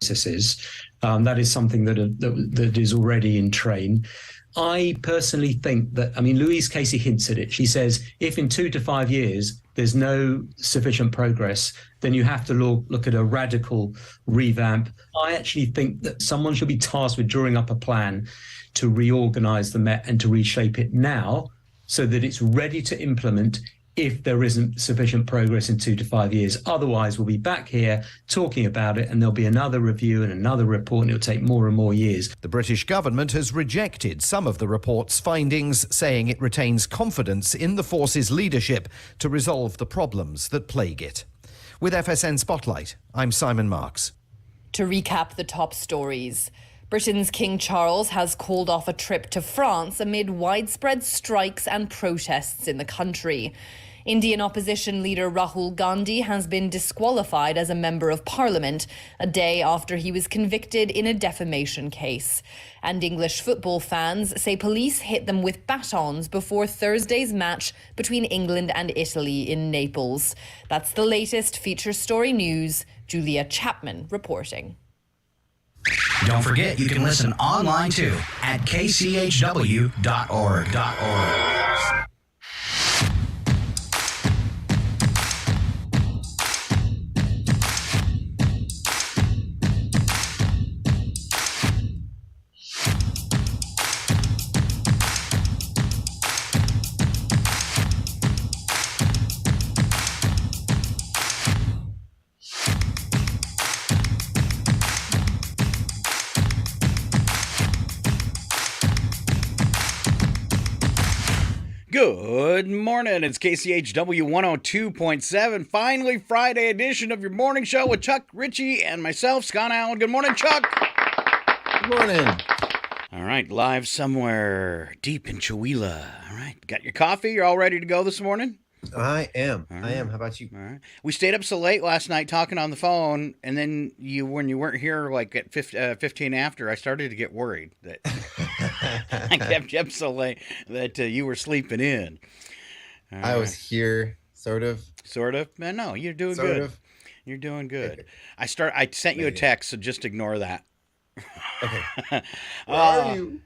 processes. That is something that is already in train. I personally think that, Louise Casey hints at it. She says, if in 2 to 5 years there's no sufficient progress, then you have to look at a radical revamp. I actually think that someone should be tasked with drawing up a plan to reorganize the Met and to reshape it now so that it's ready to implement if there isn't sufficient progress in 2 to 5 years. Otherwise, we'll be back here talking about it, and there'll be another review and another report, and it'll take more and more years. The British government has rejected some of the report's findings, saying it retains confidence in the force's leadership to resolve the problems that plague it. With FSN Spotlight, I'm Simon Marks. To recap the top stories, Britain's King Charles has called off a trip to France amid widespread strikes and protests in the country. Indian opposition leader Rahul Gandhi has been disqualified as a member of parliament a day after he was convicted in a defamation case. And English football fans say police hit them with batons before Thursday's match between England and Italy in Naples. That's the latest feature story news. Julia Chapman reporting. Don't forget, you can listen online too at kchw.org. Good morning. It's KCHW 102.7. Finally, Friday edition of your morning show with Chuck Ritchie and myself, Scott Allen. Good morning, Chuck. Good morning. All right, live somewhere deep in Chihuahua. All right, got your coffee? You're all ready to go this morning? I am. All right. I am. How about you? All right. We stayed up so late last night talking on the phone, and then when you weren't here, like at 15 after, I started to get worried that I kept you up so late that you were sleeping in. I was here, sort of. Sort of? Man, no, you're doing Sort good. of. You're doing good. I sent you a text, so just ignore that. Okay. Where are you?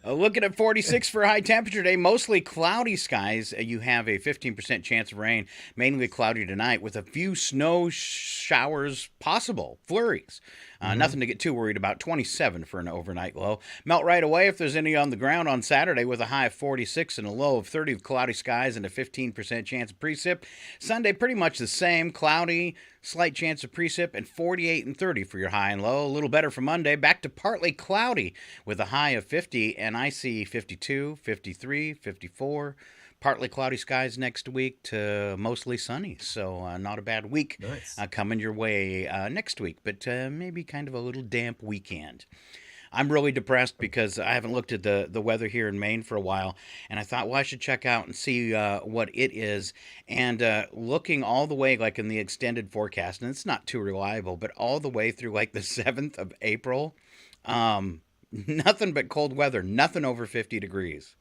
Looking at 46 for a high temperature today, mostly cloudy skies. You have a 15% chance of rain, mainly cloudy tonight with a few snow showers possible, flurries. Nothing to get too worried about. 27 for an overnight low. Melt right away if there's any on the ground on Saturday with a high of 46 and a low of 30 with cloudy skies and a 15% chance of precip. Sunday, pretty much the same, cloudy, slight chance of precip, and 48 and 30 for your high and low. A little better for Monday. Back to partly cloudy with a high of 50, and I see 52, 53, 54. Partly cloudy skies next week to mostly sunny. So not a bad week coming your way next week, but maybe kind of a little damp weekend. I'm really depressed because I haven't looked at the weather here in Maine for a while, and I thought, well, I should check out and see what it is. And looking all the way, like in the extended forecast, and it's not too reliable, but all the way through like the 7th of April, nothing but cold weather, nothing over 50 degrees.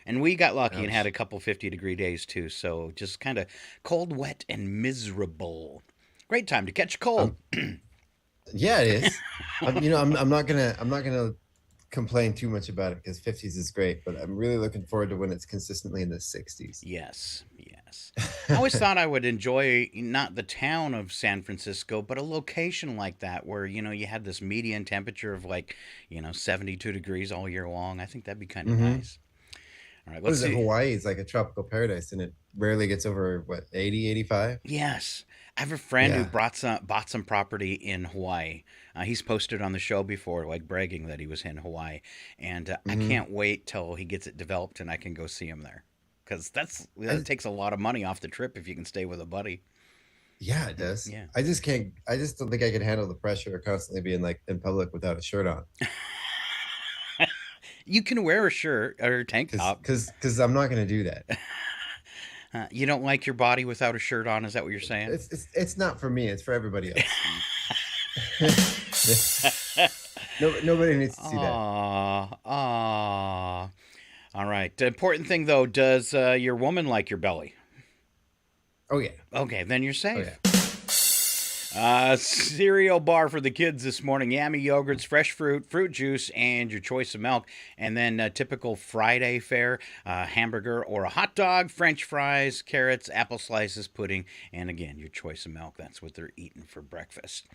And we got lucky and had a couple 50-degree days too, so just kind of cold, wet, and miserable. Great time to catch a cold. Yeah, it is. I'm not gonna complain too much about it because 50s is great, but I'm really looking forward to when it's consistently in the 60s. Yes. I always thought I would enjoy not the town of San Francisco, but a location like that where, you had this median temperature of 72 degrees all year long. I think that'd be kind of nice. All right, let's see. Hawaii is like a tropical paradise, and it rarely gets over, 80, 85? Yes. I have a friend who bought some property in Hawaii. He's posted on the show before, bragging that he was in Hawaii. And I can't wait till he gets it developed and I can go see him there. Because that takes a lot of money off the trip if you can stay with a buddy. Yeah, it does. Yeah. I just don't think I can handle the pressure of constantly being in public without a shirt on. You can wear a shirt or a tank top. Because I'm not going to do that. You don't like your body without a shirt on? Is that what you're saying? It's not for me. It's for everybody else. Nobody needs to see that. All right. The important thing, though, does your woman like your belly? Oh yeah. Okay, then you're safe. Oh, yeah. Cereal bar for the kids this morning. Yummy yogurts, fresh fruit, fruit juice, and your choice of milk. And then typical Friday fare, hamburger or a hot dog, French fries, carrots, apple slices, pudding, and again, your choice of milk. That's what they're eating for breakfast.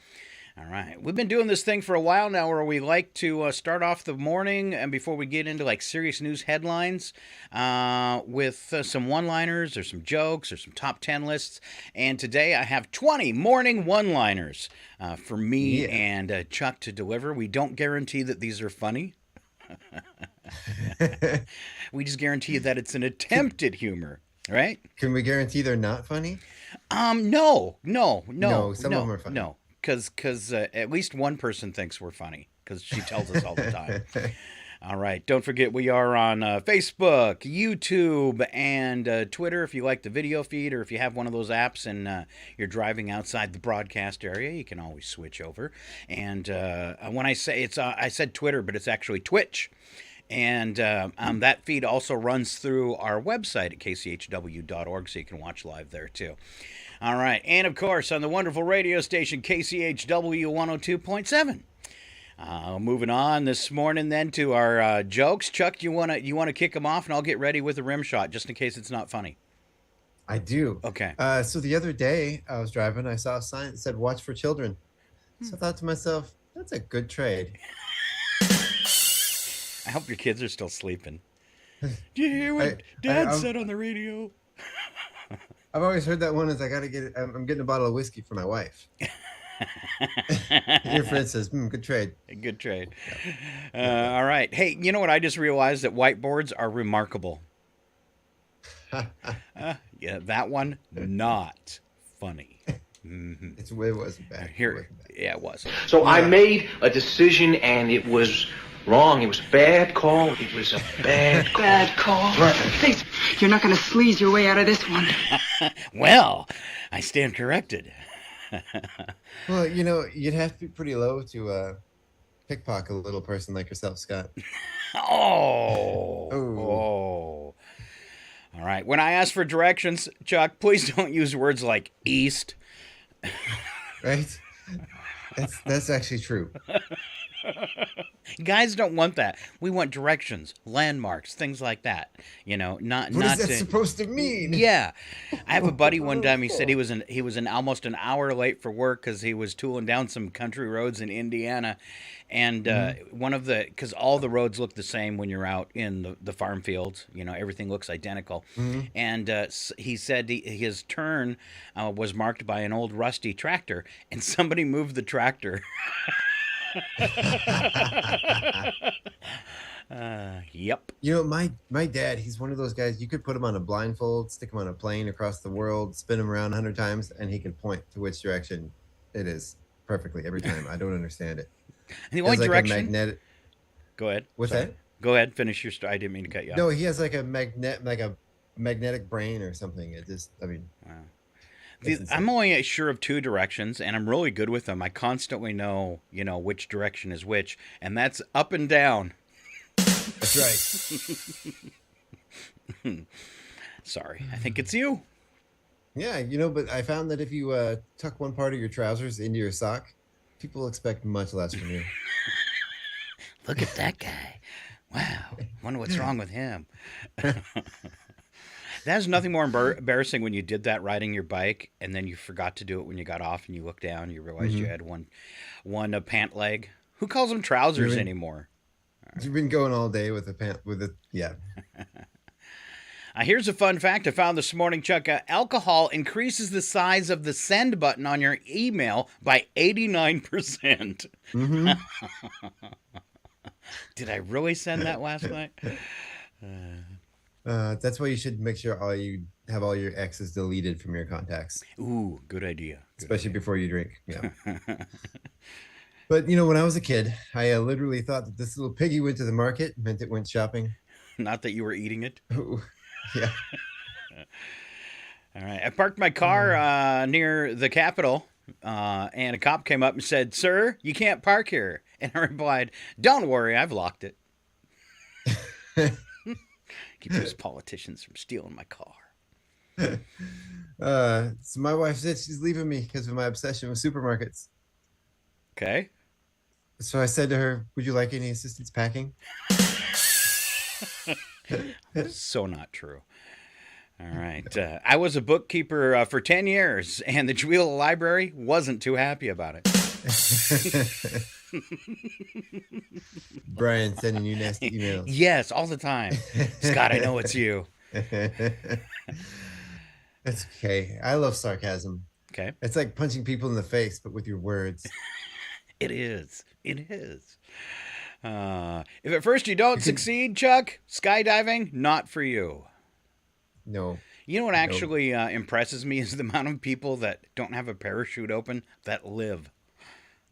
All right. We've been doing this thing for a while now where we like to start off the morning and before we get into like serious news headlines with some one-liners or some jokes or some top 10 lists. And today I have 20 morning one-liners for me and Chuck to deliver. We don't guarantee that these are funny. We just guarantee that it's an attempt at humor, right? Can we guarantee they're not funny? No. Some of them are funny. No. Because at least one person thinks we're funny because she tells us all the time. All right. Don't forget we are on Facebook, YouTube, and Twitter if you like the video feed, or if you have one of those apps and you're driving outside the broadcast area, you can always switch over. And when I say I said Twitter, but it's actually Twitch. And that feed also runs through our website at kchw.org, so you can watch live there too. All right. And, of course, on the wonderful radio station, KCHW 102.7. Moving on this morning then to our jokes. Chuck, you wanna kick them off, and I'll get ready with a rim shot just in case it's not funny. I do. Okay. So the other day I was driving, I saw a sign that said "Watch for Children." So I thought to myself, that's a good trade. I hope your kids are still sleeping. Do you hear what Dad said on the radio? I've always heard that one is I got to get it. I'm getting a bottle of whiskey for my wife. Your friend says, good trade. Good trade. All right. Hey, you know what? I just realized that whiteboards are remarkable. Yeah, that one, not funny. Mm-hmm. It wasn't bad. Yeah, it was. So I made a decision, and it was wrong. It was a bad call. It was a bad call. Bad call. Right. Please, you're not going to sleaze your way out of this one. Well, I stand corrected. Well, you'd have to be pretty low to pickpocket a little person like yourself, Scott. Oh. All right. When I ask for directions, Chuck, please don't use words like east. Right? That's actually true. Guys don't want that. We want directions, landmarks, things like that. Not. What is that supposed to mean? Yeah, I have a buddy. One time he said he was almost an hour late for work because he was tooling down some country roads in Indiana, and because all the roads look the same when you're out in the farm fields. Everything looks identical, and he said his turn was marked by an old rusty tractor, and somebody moved the tractor. Yep. My dad, he's one of those guys, you could put him on a blindfold, stick him on a plane across the world, spin him around 100 times, and he can point to which direction it is perfectly every time. I don't understand it. And the only direction. Magnetic. Go ahead. What's that? Go ahead. Finish your story. I didn't mean to cut you off. No, he has like a magnetic brain or something. Wow. I'm only sure of two directions, and I'm really good with them. I constantly know, which direction is which, and that's up and down. That's right. Sorry, I think it's you. Yeah, but I found that if you tuck one part of your trousers into your sock, people expect much less from you. Look at that guy. Wow. Wonder what's wrong with him. There's nothing more embarrassing when you did that riding your bike and then you forgot to do it when you got off and you looked down and you realized you had one pant leg. Who calls them trousers anymore? You've been going all day with yeah. Here's a fun fact I found this morning, Chuck. Alcohol increases the size of the send button on your email by 89%. Did I really send that last night? That's why you should make sure you have all your exes deleted from your contacts. Ooh, good idea. Especially before you drink. Yeah. But, when I was a kid, I literally thought that this little piggy went to the market meant it went shopping. Not that you were eating it? Ooh, yeah. All right. I parked my car near the Capitol, and a cop came up and said, "Sir, you can't park here." And I replied, "Don't worry, I've locked it." Keep those politicians from stealing my car. So my wife said she's leaving me because of my obsession with supermarkets. Okay. So I said to her, "Would you like any assistance packing?" So not true. All right. I was a bookkeeper for 10 years, and the Jewel Library wasn't too happy about it. Brian sending you nasty emails. Yes, all the time. Scott, I know it's you. It's okay. I love sarcasm. Okay. It's like punching people in the face, but with your words. It is. It is. If at first you don't succeed, Chuck, skydiving, not for you. No. You know what actually impresses me is the amount of people that don't have a parachute open that live.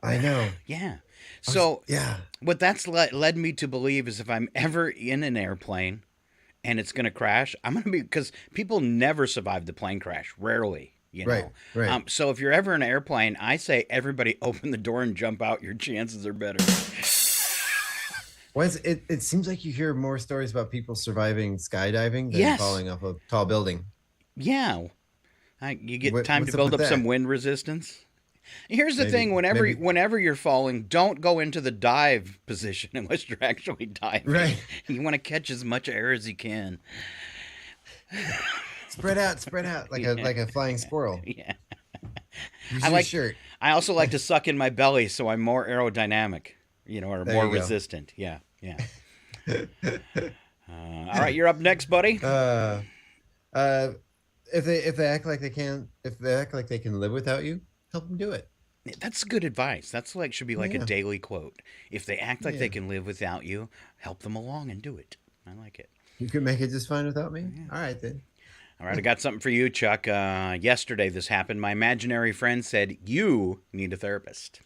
I know. Yeah. So yeah. What that's led me to believe is if I'm ever in an airplane and it's going to crash, I'm going to be, because people never survive the plane crash, rarely. You know? Right. So if you're ever in an airplane, I say everybody open the door and jump out. Your chances are better. Well, it seems like you hear more stories about people surviving skydiving than falling off a tall building. Yeah. You get time to build up some wind resistance. Here's the thing, whenever you're falling, don't go into the dive position unless you're actually diving. Right. You want to catch as much air as you can. Spread out like a flying squirrel. Yeah. Shirt. I also like to suck in my belly so I'm more aerodynamic, or more resistant. Yeah. All right, you're up next, buddy. If they act like they can live without you, help them do it. That's good advice. That's should be like a daily quote. If they act like they can live without you, help them along and do it. I like it. You can make it just fine without me? Yeah. All right, then. All right, I got something for you, Chuck. Yesterday this happened. My imaginary friend said, you need a therapist.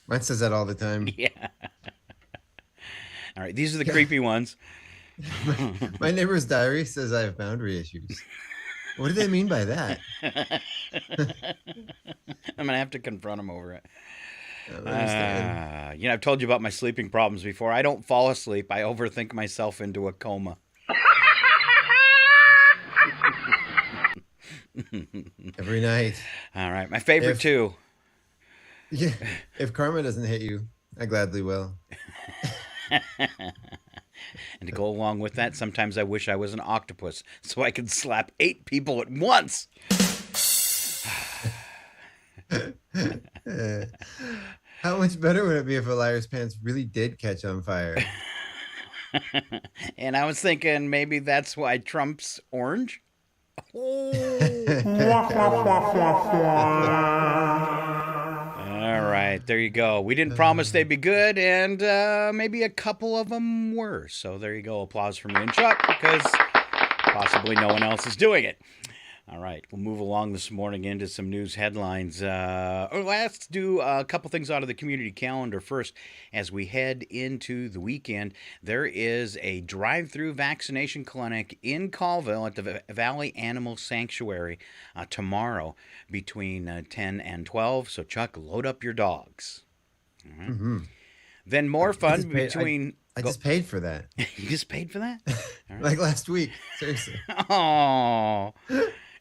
Mine says that all the time. Yeah. All right, these are the creepy ones. My neighbor's diary says I have boundary issues. What do they mean by that? I'm going to have to confront him over it. I've told you about my sleeping problems before. I don't fall asleep. I overthink myself into a coma. Every night. All right, my favorite too. Yeah, if karma doesn't hit you, I gladly will. And to go along with that, sometimes I wish I was an octopus so I could slap 8 people at once. How much better would it be if a liar's pants really did catch on fire? And I was thinking maybe that's why Trump's orange. All right, there you go. We didn't promise they'd be good, and maybe a couple of them were. So there you go. Applause for me and Chuck, because possibly no one else is doing it. All right, we'll move along this morning into some news headlines. Let's do a couple things out of the community calendar first. As we head into the weekend, there is a drive-through vaccination clinic in Colville at the Valley Animal Sanctuary tomorrow between 10 and 12. So, Chuck, load up your dogs. All right. Mm-hmm. Then more fun between... I just paid for that. You just paid for that? All right. Like last week. Seriously. Oh...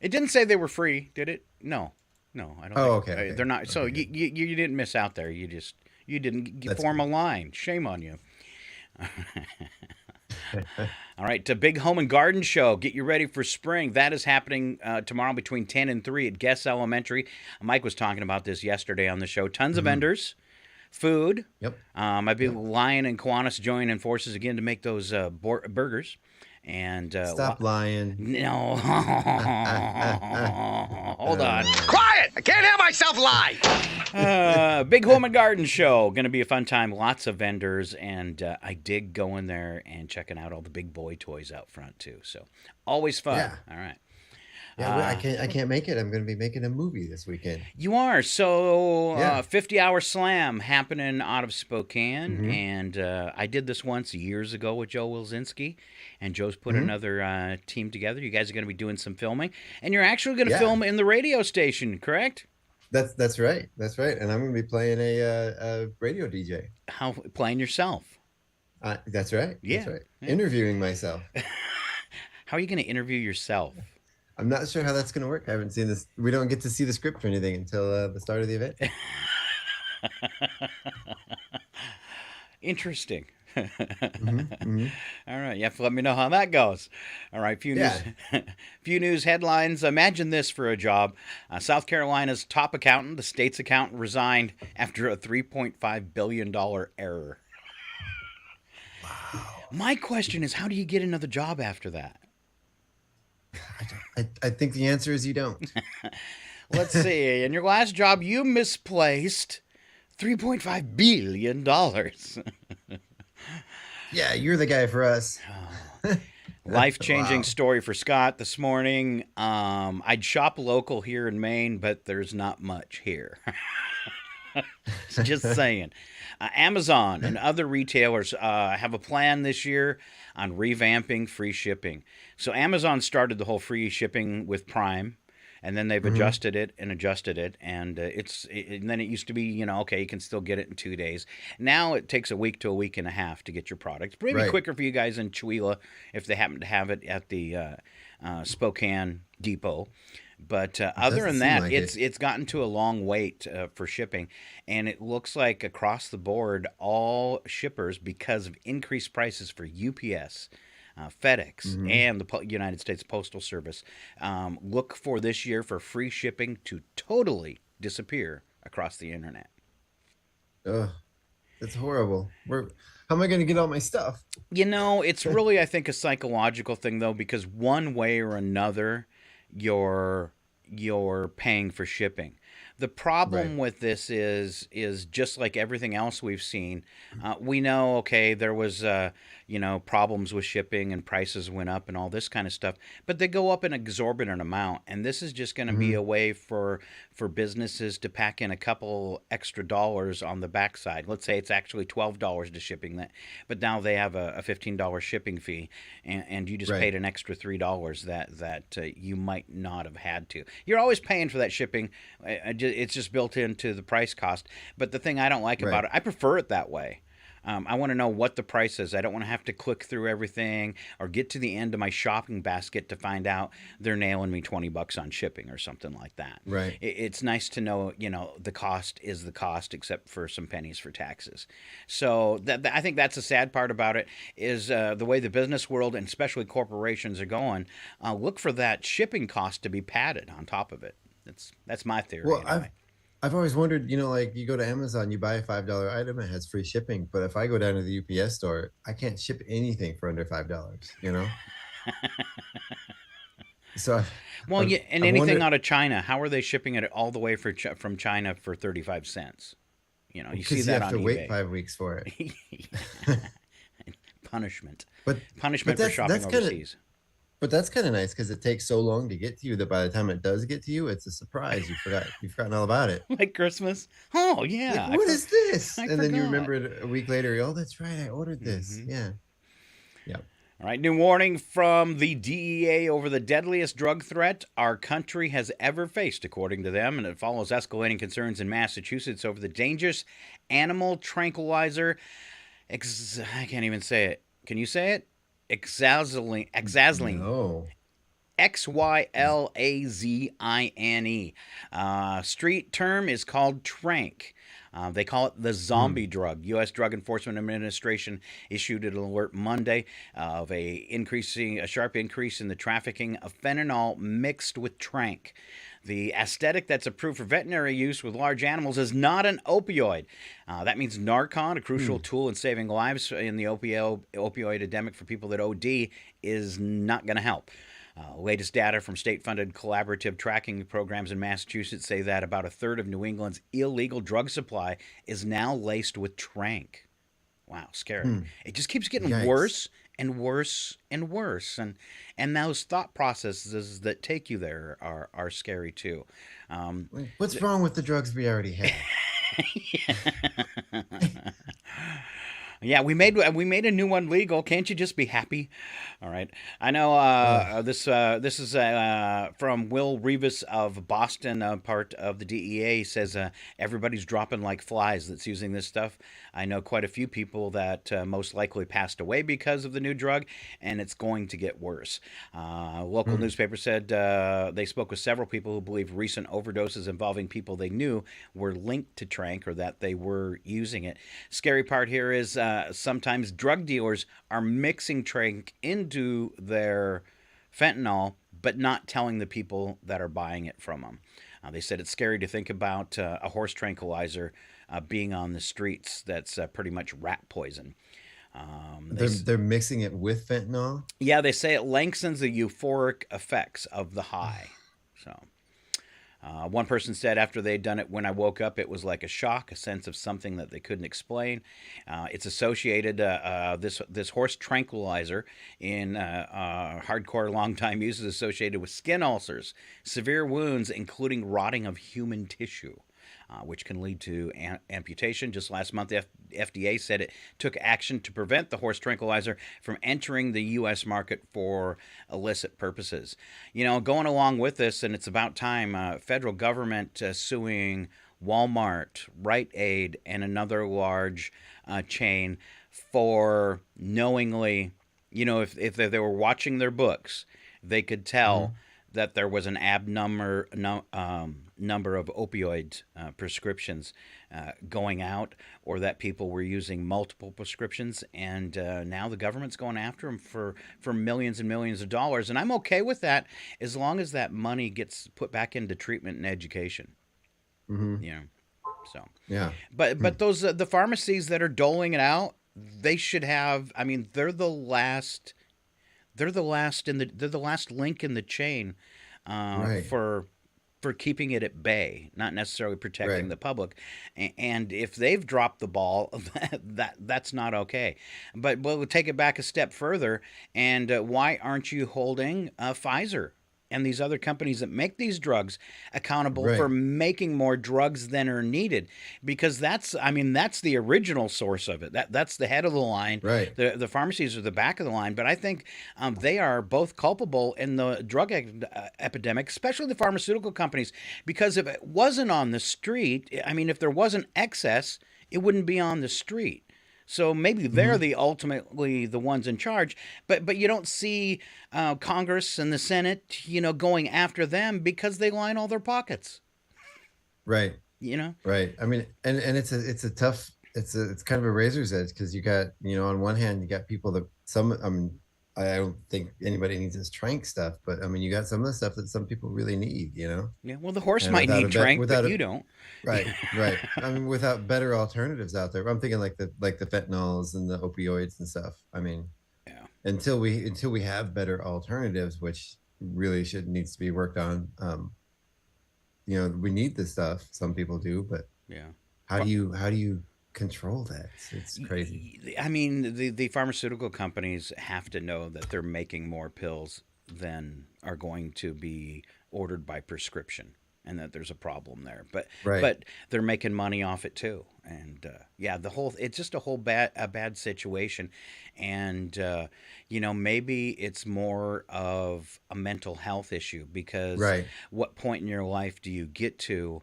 It didn't say they were free, did it? No, I don't. Okay. They're not. So you didn't miss out there. You didn't form a line. Shame on you. All right, the Big Home and Garden Show. Get you ready for spring. That is happening tomorrow between 10 and 3 at Guess Elementary. Mike was talking about this yesterday on the show. Tons of vendors, food. Yep. I believe Lion and Kiwanis joining forces again to make those burgers. And stop lying. No. Hold on. Quiet! I can't have myself lie. Big Home and Garden Show. Going to be a fun time. Lots of vendors. And I dig going there and checking out all the big boy toys out front, too. So always fun. Yeah. All right. Yeah, I can't make it. I'm going to be making a movie this weekend. You are. So 50-hour slam happening out of Spokane. Mm-hmm. And I did this once years ago with Joe Wilczynski. And Joe's put another team together. You guys are going to be doing some filming. And you're actually going to film in the radio station, correct? That's right. That's right. And I'm going to be playing a radio DJ. How playing yourself? That's right. Yeah. That's right. Yeah. Interviewing myself. How are you going to interview yourself? I'm not sure how that's going to work. I haven't seen this. We don't get to see the script or anything until the start of the event. Interesting. Mm-hmm. All right, you have to let me know how that goes. All right, few news headlines. Imagine this for a job. South Carolina's top accountant, the state's accountant, resigned after a $3.5 billion error. Wow. My question is, how do you get another job after that? I think the answer is you don't. Let's see. In your last job, you misplaced $3.5 billion. Yeah, you're the guy for us. Life-changing story for Scott this morning. I'd shop local here in Maine, but there's not much here. Just saying. Amazon and other retailers have a plan this year on revamping free shipping. So Amazon started the whole free shipping with Prime, and then they've adjusted it, and and then it used to be, okay, you can still get it in 2 days. Now it takes a week to a week and a half to get your product. Maybe quicker for you guys in Chihuahua if they happen to have it at the Spokane depot. But other than that, it's gotten to a long wait for shipping, and it looks like across the board, all shippers, because of increased prices for UPS, FedEx, and the United States Postal Service, look for this year for free shipping to totally disappear across the internet. Ugh, that's horrible. How am I going to get all my stuff? It's really, I think, a psychological thing, though, because one way or another, you're paying for shipping. The problem with this is just like everything else we've seen. We know, okay, there was problems with shipping and prices went up and all this kind of stuff, but they go up an exorbitant amount, and this is just going to be a way for businesses to pack in a couple extra dollars on the backside. Let's say it's actually $12 to shipping that, but now they have a $15 shipping fee, and you just paid an extra $3 that you might not have had to. You're always paying for that shipping. It's just built into the price cost. But the thing I don't like about it, I prefer it that way. I want to know what the price is. I don't want to have to click through everything or get to the end of my shopping basket to find out they're nailing me $20 on shipping or something like that. Right. It's nice to know, the cost is the cost except for some pennies for taxes. So I think that's the sad part about it is the way the business world and especially corporations are going. Look for that shipping cost to be padded on top of it. That's my theory. Well, anyway. I've always wondered, like you go to Amazon, you buy a $5 item, it has free shipping. But if I go down to the UPS store, I can't ship anything for under $5, So, anything out of China, how are they shipping it all the way from China for 35 cents? You see that on eBay. You have to wait 5 weeks for it. Punishment. But for shopping overseas. But that's kind of nice because it takes so long to get to you that by the time it does get to you, it's a surprise. You've forgotten all about it. Like Christmas. Oh yeah. Like, what is this? I and forgot. Then you remember it a week later. Oh, that's right. I ordered this. Yeah. All right. New warning from the DEA over the deadliest drug threat our country has ever faced, according to them, and it follows escalating concerns in Massachusetts over the dangerous animal tranquilizer. I can't even say it. Can you say it? Xylazine. No. Xylazine. Street term is called Trank. They call it the zombie drug. U.S. Drug Enforcement Administration issued an alert Monday of a sharp increase in the trafficking of fentanyl mixed with Trank. The aesthetic that's approved for veterinary use with large animals is not an opioid. That means Narcan, a crucial tool in saving lives in the opioid epidemic for people that OD, is not going to help. Latest data from state-funded collaborative tracking programs in Massachusetts say that about a third of New England's illegal drug supply is now laced with Trank. Wow, scary. It just keeps getting worse and worse and worse. And those thought processes that take you there are scary too. What's wrong with the drugs we already have? Yeah, we made a new one legal. Can't you just be happy? All right. I know this is from Will Rivas of Boston, part of the DEA. He says everybody's dropping like flies that's using this stuff. I know quite a few people that most likely passed away because of the new drug, and it's going to get worse. Local newspaper said they spoke with several people who believe recent overdoses involving people they knew were linked to Trank, or that they were using it. Scary part here is sometimes drug dealers are mixing Trank into their fentanyl, but not telling the people that are buying it from them. They said it's scary to think about a horse tranquilizer being on the streets that's pretty much rat poison. They're mixing it with fentanyl? Yeah, they say it lengthens the euphoric effects of the high. So one person said after they'd done it, when I woke up, it was like a shock, a sense of something that they couldn't explain. It's associated, this horse tranquilizer in hardcore long-time use is associated with skin ulcers, severe wounds, including rotting of human tissue. Which can lead to amputation. Just last month, the FDA said it took action to prevent the horse tranquilizer from entering the U.S. market for illicit purposes. You know, going along with this, and it's about time, federal government suing Walmart, Rite Aid, and another large chain for knowingly, you know, if they were watching their books, they could tell that there was an number of opioid prescriptions going out, or that people were using multiple prescriptions, and now the government's going after them for millions and millions of dollars. And I'm okay with that as long as that money gets put back into treatment and education. You know, so yeah. But those the pharmacies that are doling it out, they should have. I mean, they're the last. They're the last link in the chain for keeping it at bay, not necessarily protecting the public. And if they've dropped the ball, that's not okay. But we'll take it back a step further. And why aren't you holding Pfizer and these other companies that make these drugs accountable for making more drugs than are needed? Because that's the original source of it. That's the head of the line. Right. The pharmacies are the back of the line. But I think they are both culpable in the drug epidemic, especially the pharmaceutical companies, because if it wasn't on the street, I mean, if there wasn't excess, it wouldn't be on the street. So maybe they're ultimately the ones in charge, but you don't see Congress and the Senate, you know, going after them because they line all their pockets. Right. You know. Right. I mean, and it's kind of a razor's edge, because you got, you know, on one hand you got people that I don't think anybody needs this Trank stuff, but I mean, you got some of the stuff that some people really need, you know? Yeah, well, the horse might need Trank, but you don't. Right, right. I mean, without better alternatives out there. I'm thinking like the fentanyls and the opioids and stuff. I mean, yeah. Until we have better alternatives, which really needs to be worked on. You know, we need this stuff. Some people do, but how do you control that? It's crazy. I mean, the pharmaceutical companies have to know that they're making more pills than are going to be ordered by prescription, and that there's a problem there. But they're making money off it too. And it's just a bad situation. And you know, maybe it's more of a mental health issue, because what point in your life do you get to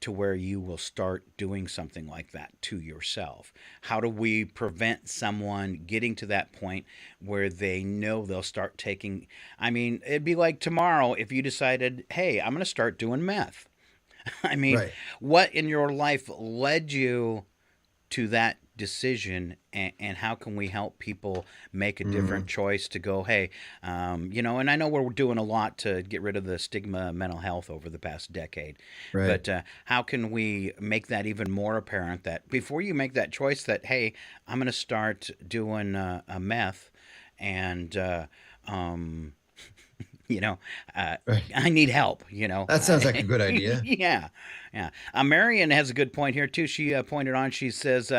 where you will start doing something like that to yourself? How do we prevent someone getting to that point where they know they'll start taking? I mean, it'd be like tomorrow if you decided, hey, I'm going to start doing meth. I mean, what in your life led you to that decision, and how can we help people make a different choice to go, hey, you know, and I know we're doing a lot to get rid of the stigma of mental health over the past decade, but how can we make that even more apparent, that before you make that choice that, hey, I'm going to start doing a meth, and you know, I need help, you know. That sounds like a good idea. Yeah. Marion has a good point here, too. She pointed on, she says,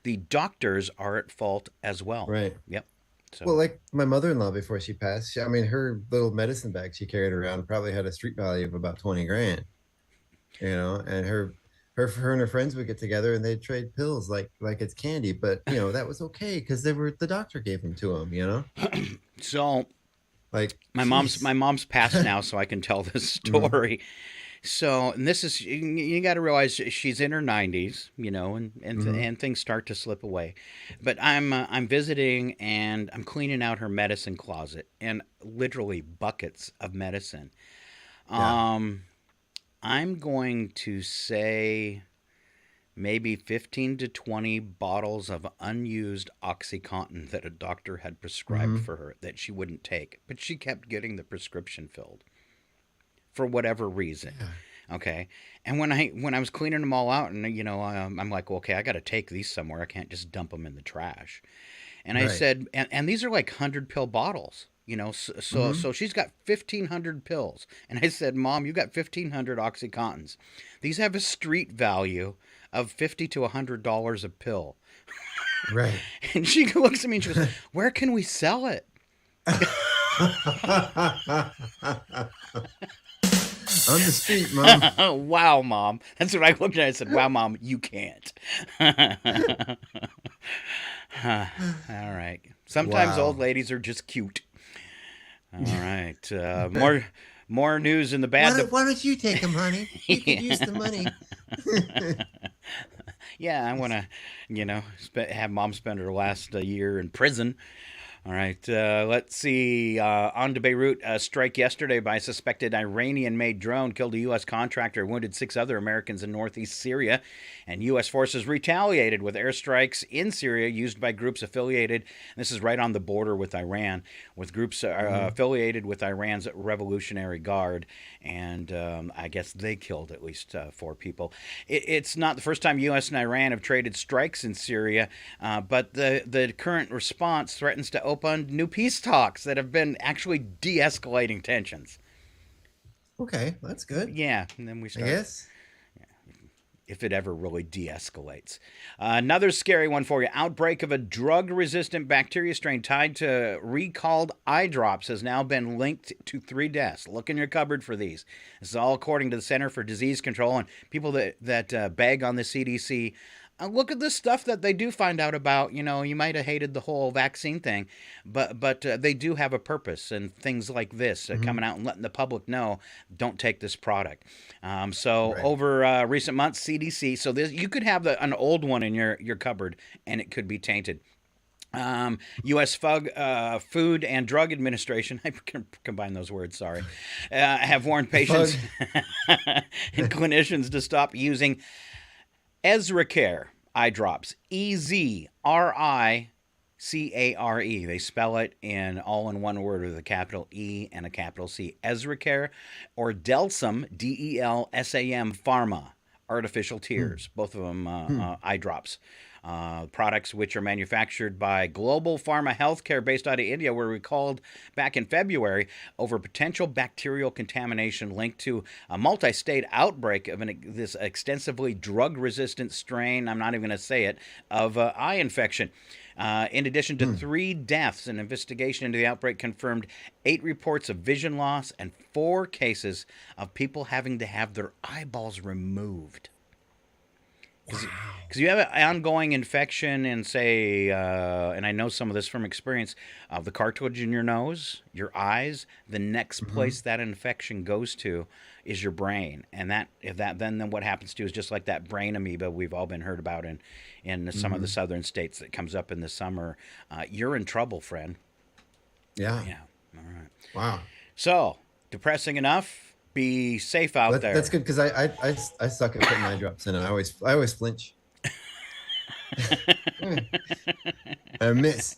the doctors are at fault as well. Right. Yep. So. Well, like my mother-in-law, before she passed, I mean, her little medicine bag she carried around probably had a street value of about 20 grand, you know, and her and her friends would get together and they'd trade pills like it's candy. But that was okay because the doctor gave them to them. So, like my mom's passed now, so I can tell this story. So, and this is, you got to realize she's in her 90s, and things start to slip away. But I'm visiting and I'm cleaning out her medicine closet, and literally buckets of medicine. Yeah. I'm going to say maybe 15 to 20 bottles of unused OxyContin that a doctor had prescribed for her that she wouldn't take, but she kept getting the prescription filled for whatever reason. Yeah. Okay. And when I was cleaning them all out, and I'm like, well, okay, I got to take these somewhere. I can't just dump them in the trash. And I said, and these are like 100-pill bottles. So she's got 1,500 pills. And I said, Mom, you got 1,500 OxyContins. These have a street value of $50 to $100 a pill. Right. And she looks at me and she goes, where can we sell it? On the street, Mom. Wow, Mom. That's what I looked at. I said, wow, Mom, you can't. All right. Sometimes old ladies are just cute. All right. More news in the bad. Why don't you take them, honey? You could use the money. Yeah, I want to, have Mom spend her last year in prison. All right, let's see. On to Beirut, a strike yesterday by a suspected Iranian-made drone killed a U.S. contractor, wounded 6 other Americans in northeast Syria, and U.S. forces retaliated with airstrikes in Syria used by groups affiliated, this is right on the border with Iran, with groups affiliated with Iran's Revolutionary Guard, and I guess they killed at least 4 people. It's not the first time U.S. and Iran have traded strikes in Syria, but the current response threatens to open new peace talks that have been actually de-escalating tensions. Okay, that's good. Yeah, and then we start. I guess. If it ever really de-escalates. Another scary one for you. Outbreak of a drug-resistant bacteria strain tied to recalled eye drops has now been linked to 3 deaths. Look in your cupboard for these. This is all according to the Center for Disease Control, and people that beg on the CDC. Look at the stuff that they do find out about. You might have hated the whole vaccine thing, but they do have a purpose, and things like this coming out and letting the public know, don't take this product. Over recent months, CDC. So you could have an old one in your cupboard, and it could be tainted. U.S. Food and Drug Administration, I can combine those words, sorry, have warned patients and clinicians to stop using Ezricare eye drops, EZRICARE. They spell it all in one word with a capital E and a capital C. Ezricare, or Delsam, DELSAM Pharma, artificial tears. Both of them eye drops. Products which are manufactured by Global Pharma Healthcare based out of India were recalled back in February over potential bacterial contamination linked to a multi-state outbreak of this extensively drug-resistant strain, I'm not even going to say it, of eye infection. In addition to 3 deaths, an investigation into the outbreak confirmed 8 reports of vision loss and 4 cases of people having to have their eyeballs removed. Because you have an ongoing infection and and I know some of this from experience, of the cartilage in your nose, your eyes, the next place that infection goes to is your brain. And then what happens to is just like that brain amoeba we've all been heard about in some of the southern states that comes up in the summer. You're in trouble, friend. Yeah. Yeah. All right. Wow. So, depressing enough. Be safe out there. That's good because I suck at putting eye drops in. I always flinch. I miss.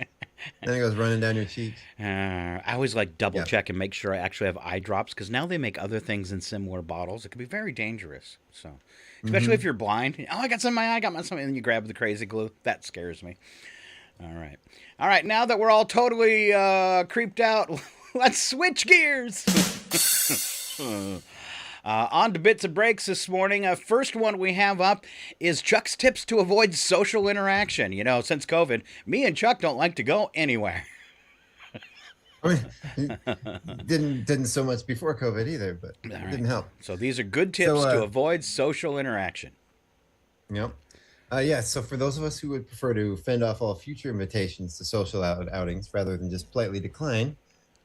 Then it goes running down your cheeks. I always double check and make sure I actually have eye drops because now they make other things in similar bottles. It can be very dangerous. So, especially if you're blind. Oh, I got some in my eye. I got something. And then you grab the crazy glue. That scares me. All right. Now that we're all totally creeped out, let's switch gears. On to bits and breaks this morning. First one we have up is Chuck's tips to avoid social interaction. Since COVID, me and Chuck don't like to go anywhere. Didn't so much before COVID either, but it didn't help. So these are good tips to avoid social interaction. Yep. Yeah, so for those of us who would prefer to fend off all future invitations to social outings rather than just politely decline,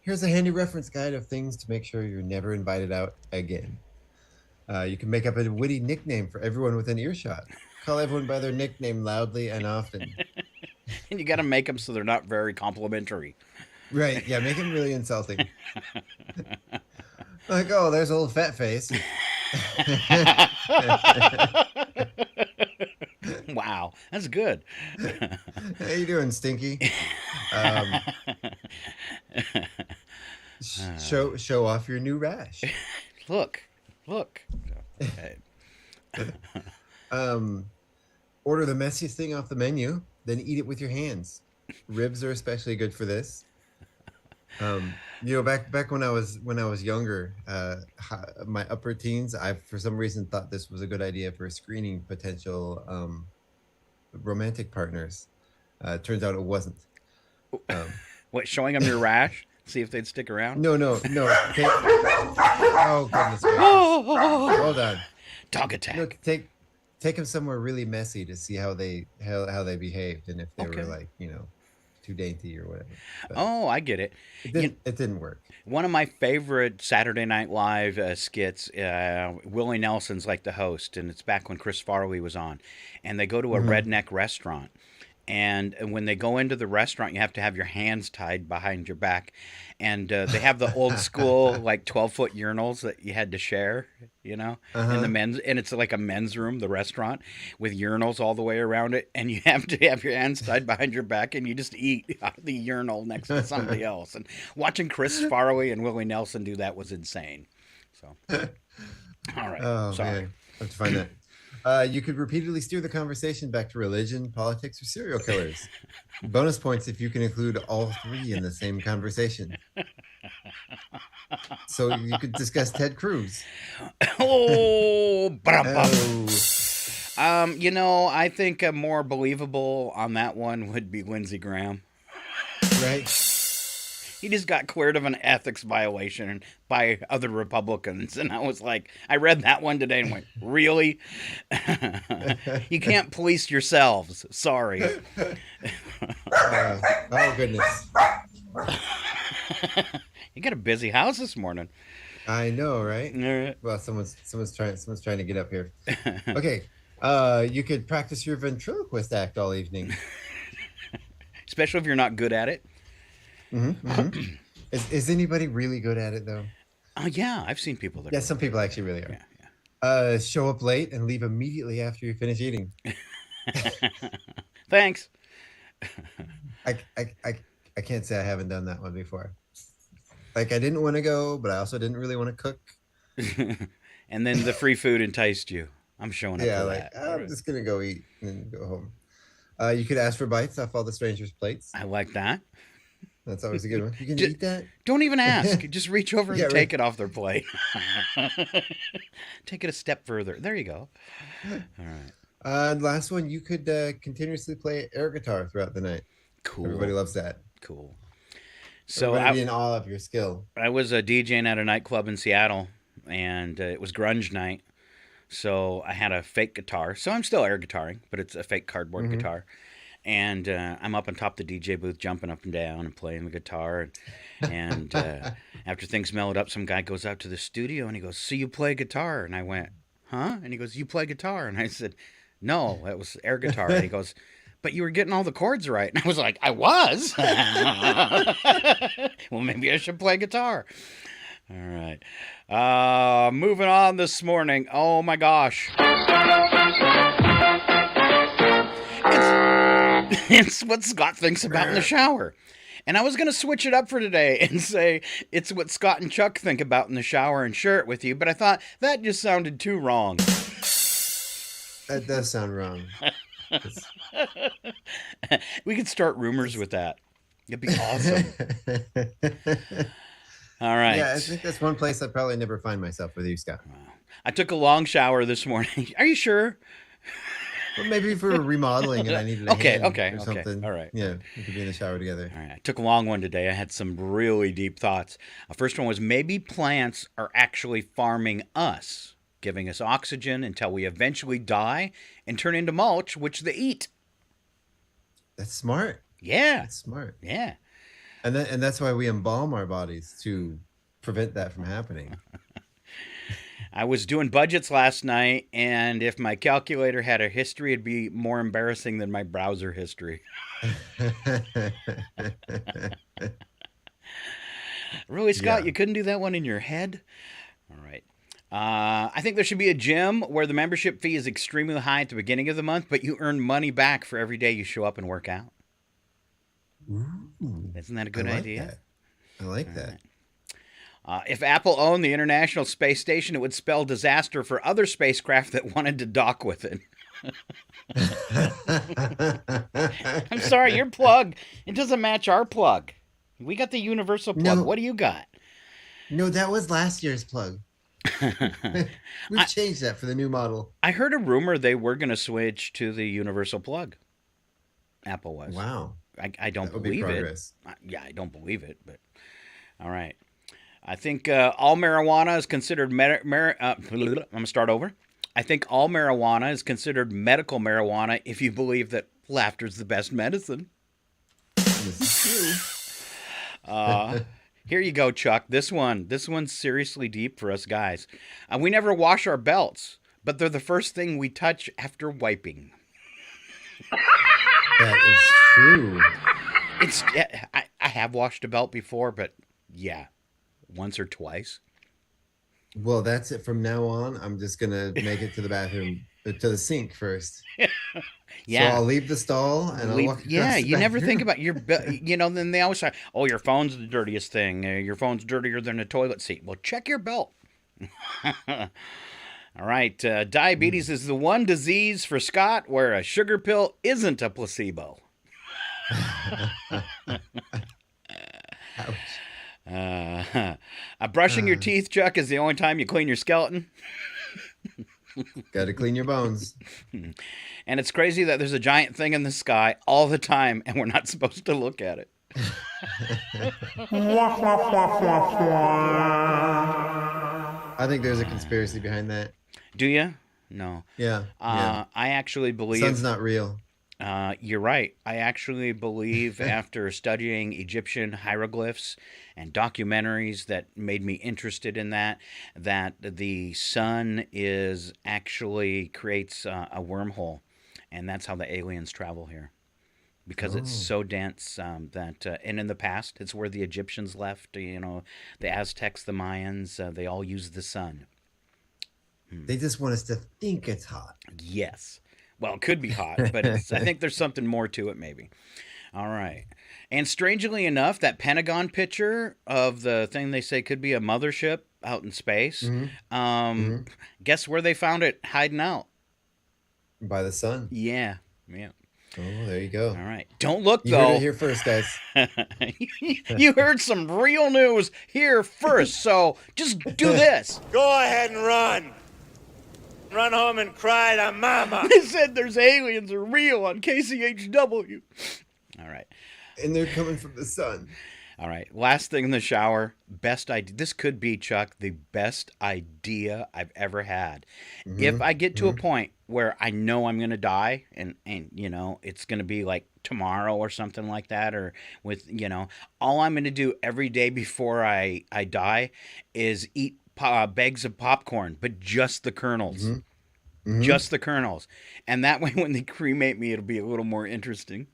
here's a handy reference guide of things to make sure you're never invited out again. You can make up a witty nickname for everyone within earshot. Call everyone by their nickname loudly and often. And you got to make them so they're not very complimentary. Right, yeah, make them really insulting. Like, oh, there's old fat face. Wow, that's good. How you doing, Stinky? Show off your new rash. Look. Okay. Order the messiest thing off the menu, then eat it with your hands. Ribs are especially good for this. Back when I was younger, my upper teens, I for some reason thought this was a good idea for screening potential romantic partners. Turns out it wasn't. What, showing them your rash? See if they'd stick around? No. Oh goodness gracious! Hold on. Dog attack. No, take them somewhere really messy to see how they behaved, and if they were like too dainty or whatever. But I get it. It didn't work. One of my favorite Saturday Night Live skits, Willie Nelson's like the host, and it's back when Chris Farley was on, and they go to a redneck restaurant. And when they go into the restaurant, you have to have your hands tied behind your back. And they have the old school, like 12-foot urinals that you had to share, in the men's. And it's like a men's room, the restaurant, with urinals all the way around it. And you have to have your hands tied behind your back, and you just eat out of the urinal next to somebody else. And watching Chris Farley and Willie Nelson do that was insane. So, all right. Oh, sorry. Man. I have to find that. You could repeatedly steer the conversation back to religion, politics, or serial killers. Bonus points if you can include all three in the same conversation. So you could discuss Ted Cruz. I think more believable on that one would be Lindsey Graham. Right. He just got cleared of an ethics violation by other Republicans. And I was like, I read that one today and went, really? You can't police yourselves. Sorry. Oh, goodness. You got a busy house this morning. I know, right? All right. Well, someone's trying to get up here. Okay. You could practice your ventriloquist act all evening. Especially if you're not good at it. Is anybody really good at it though? Yeah, I've seen people that. Yeah, some people actually really are. Yeah. Show up late and leave immediately after you finish eating. Thanks. I can't say I haven't done that one before. Like I didn't want to go, but I also didn't really want to cook. And then the free food enticed you. I'm showing up. Yeah, for like that. I'm just gonna go eat and go home. You could ask for bites off all the strangers' plates. I like that. That's always a good one. You can eat that? Don't even ask. Just reach over and take it off their plate. Take it a step further. There you go. All right. Last one, you could continuously play air guitar throughout the night. Cool. Everybody loves that. Cool. So I'd be in awe of your skill. I was DJing at a nightclub in Seattle, and it was grunge night. So I had a fake guitar. So I'm still air guitaring, but it's a fake cardboard guitar. And I'm up on top of the DJ booth, jumping up and down and playing the guitar. And after things mellowed up, some guy goes out to the studio and he goes, "So you play guitar?" And I went, "Huh?" And he goes, "You play guitar?" And I said, "No, that was air guitar." And he goes, "But you were getting all the chords right." And I was like, "I was?" Well, maybe I should play guitar. All right. Moving on this morning. Oh, my gosh. It's what Scott thinks about in the shower. And I was going to switch it up for today and say it's what Scott and Chuck think about in the shower and share it with you. But I thought that just sounded too wrong. That does sound wrong. We could start rumors with that. It'd be awesome. All right. Yeah, I think that's one place I'd probably never find myself with you, Scott. Wow. I took a long shower this morning. Are you sure? Well, maybe for remodeling and I needed a hand or something. All right. Yeah, we could be in the shower together. All right. I took a long one today. I had some really deep thoughts. First one was maybe plants are actually farming us. giving us oxygen until we eventually die and turn into mulch, which they eat. That's smart. Yeah. That's smart. Yeah. And that's why we embalm our bodies, to prevent that from happening. I was doing budgets last night, and if my calculator had a history, it'd be more embarrassing than my browser history. Really, Scott? Yeah. You couldn't do that one in your head? All right. I think there should be a gym where the membership fee is extremely high at the beginning of the month, but you earn money back for every day you show up and work out. Ooh, isn't that a good idea? That. I like that. If Apple owned the International Space Station, it would spell disaster for other spacecraft that wanted to dock with it. I'm sorry, your plug, it doesn't match our plug. We got the universal plug. No, what do you got? No, that was last year's plug. We've changed that for the new model. I heard a rumor they were going to switch to the universal plug. Apple was. Wow. I don't believe it. Yeah, I don't believe it, but all right. I think all marijuana is considered I'm going to start over. I think all marijuana is considered medical marijuana if you believe that laughter's the best medicine. This is true. Here you go, Chuck. This one's seriously deep for us guys. We never wash our belts, but they're the first thing we touch after wiping. That is true. I have washed a belt before, but yeah, once or twice. Well, that's it. From now on, I'm just gonna make it to the bathroom, to the sink first. Yeah. So I'll leave the stall and I'll walk across the you never bathroom. think about your, then they always say, oh, your phone's the dirtiest thing. Your phone's dirtier than a toilet seat. Well, check your belt. All right. Diabetes is the one disease for Scott where a sugar pill isn't a placebo. Brushing your teeth, Chuck, is the only time you clean your skeleton. Got to clean your bones. And it's crazy that there's a giant thing in the sky all the time, and we're not supposed to look at it. I think there's a conspiracy behind that. Do you? No. Yeah. I actually believe... The sun's not real. You're right. I actually believe after studying Egyptian hieroglyphs and documentaries that made me interested in that the sun is actually creates a wormhole, and that's how the aliens travel here. Because it's so dense that, and in the past, it's where the Egyptians left, the Aztecs, the Mayans, they all used the sun. They just want us to think it's hot. Yes. Well, it could be hot, but I think there's something more to it, maybe. All right. And strangely enough, that Pentagon picture of the thing they say could be a mothership out in space, guess where they found it hiding out? By the sun. Yeah. Oh, there you go. All right. Don't look, you though. You heard it here first, guys. You heard some real news here first, so just do this. Go ahead and run. Run home and cry to mama. They said there's aliens are real on KCHW. All right. And they're coming from the sun. All right. Last thing in the shower. Best idea. This could be, Chuck, the best idea I've ever had. If I get to a point where I know I'm going to die and it's going to be like tomorrow or something like that, or with, all I'm going to do every day before I die is eat bags of popcorn, but just the kernels. Just the kernels. And that way when they cremate me, it'll be a little more interesting.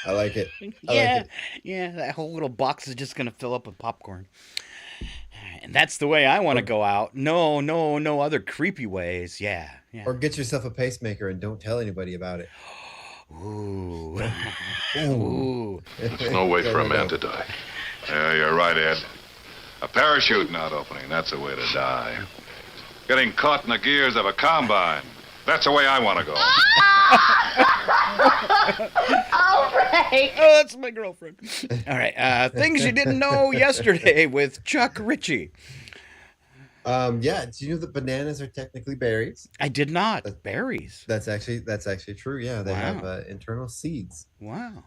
I like it. Yeah, that whole little box is just going to fill up with popcorn. And that's the way I want to go out. No other creepy ways. Yeah. Or get yourself a pacemaker and don't tell anybody about it. Ooh. There's no way for a man to die. Yeah, you're right, Ed. A parachute not opening, that's the way to die. Getting caught in the gears of a combine, that's the way I want to go. All right. Oh, that's my girlfriend. All right. Things you didn't know yesterday with Chuck Ritchie. Yeah. Do you know that bananas are technically berries? I did not. Berries. That's actually true. Yeah, they have internal seeds. Wow.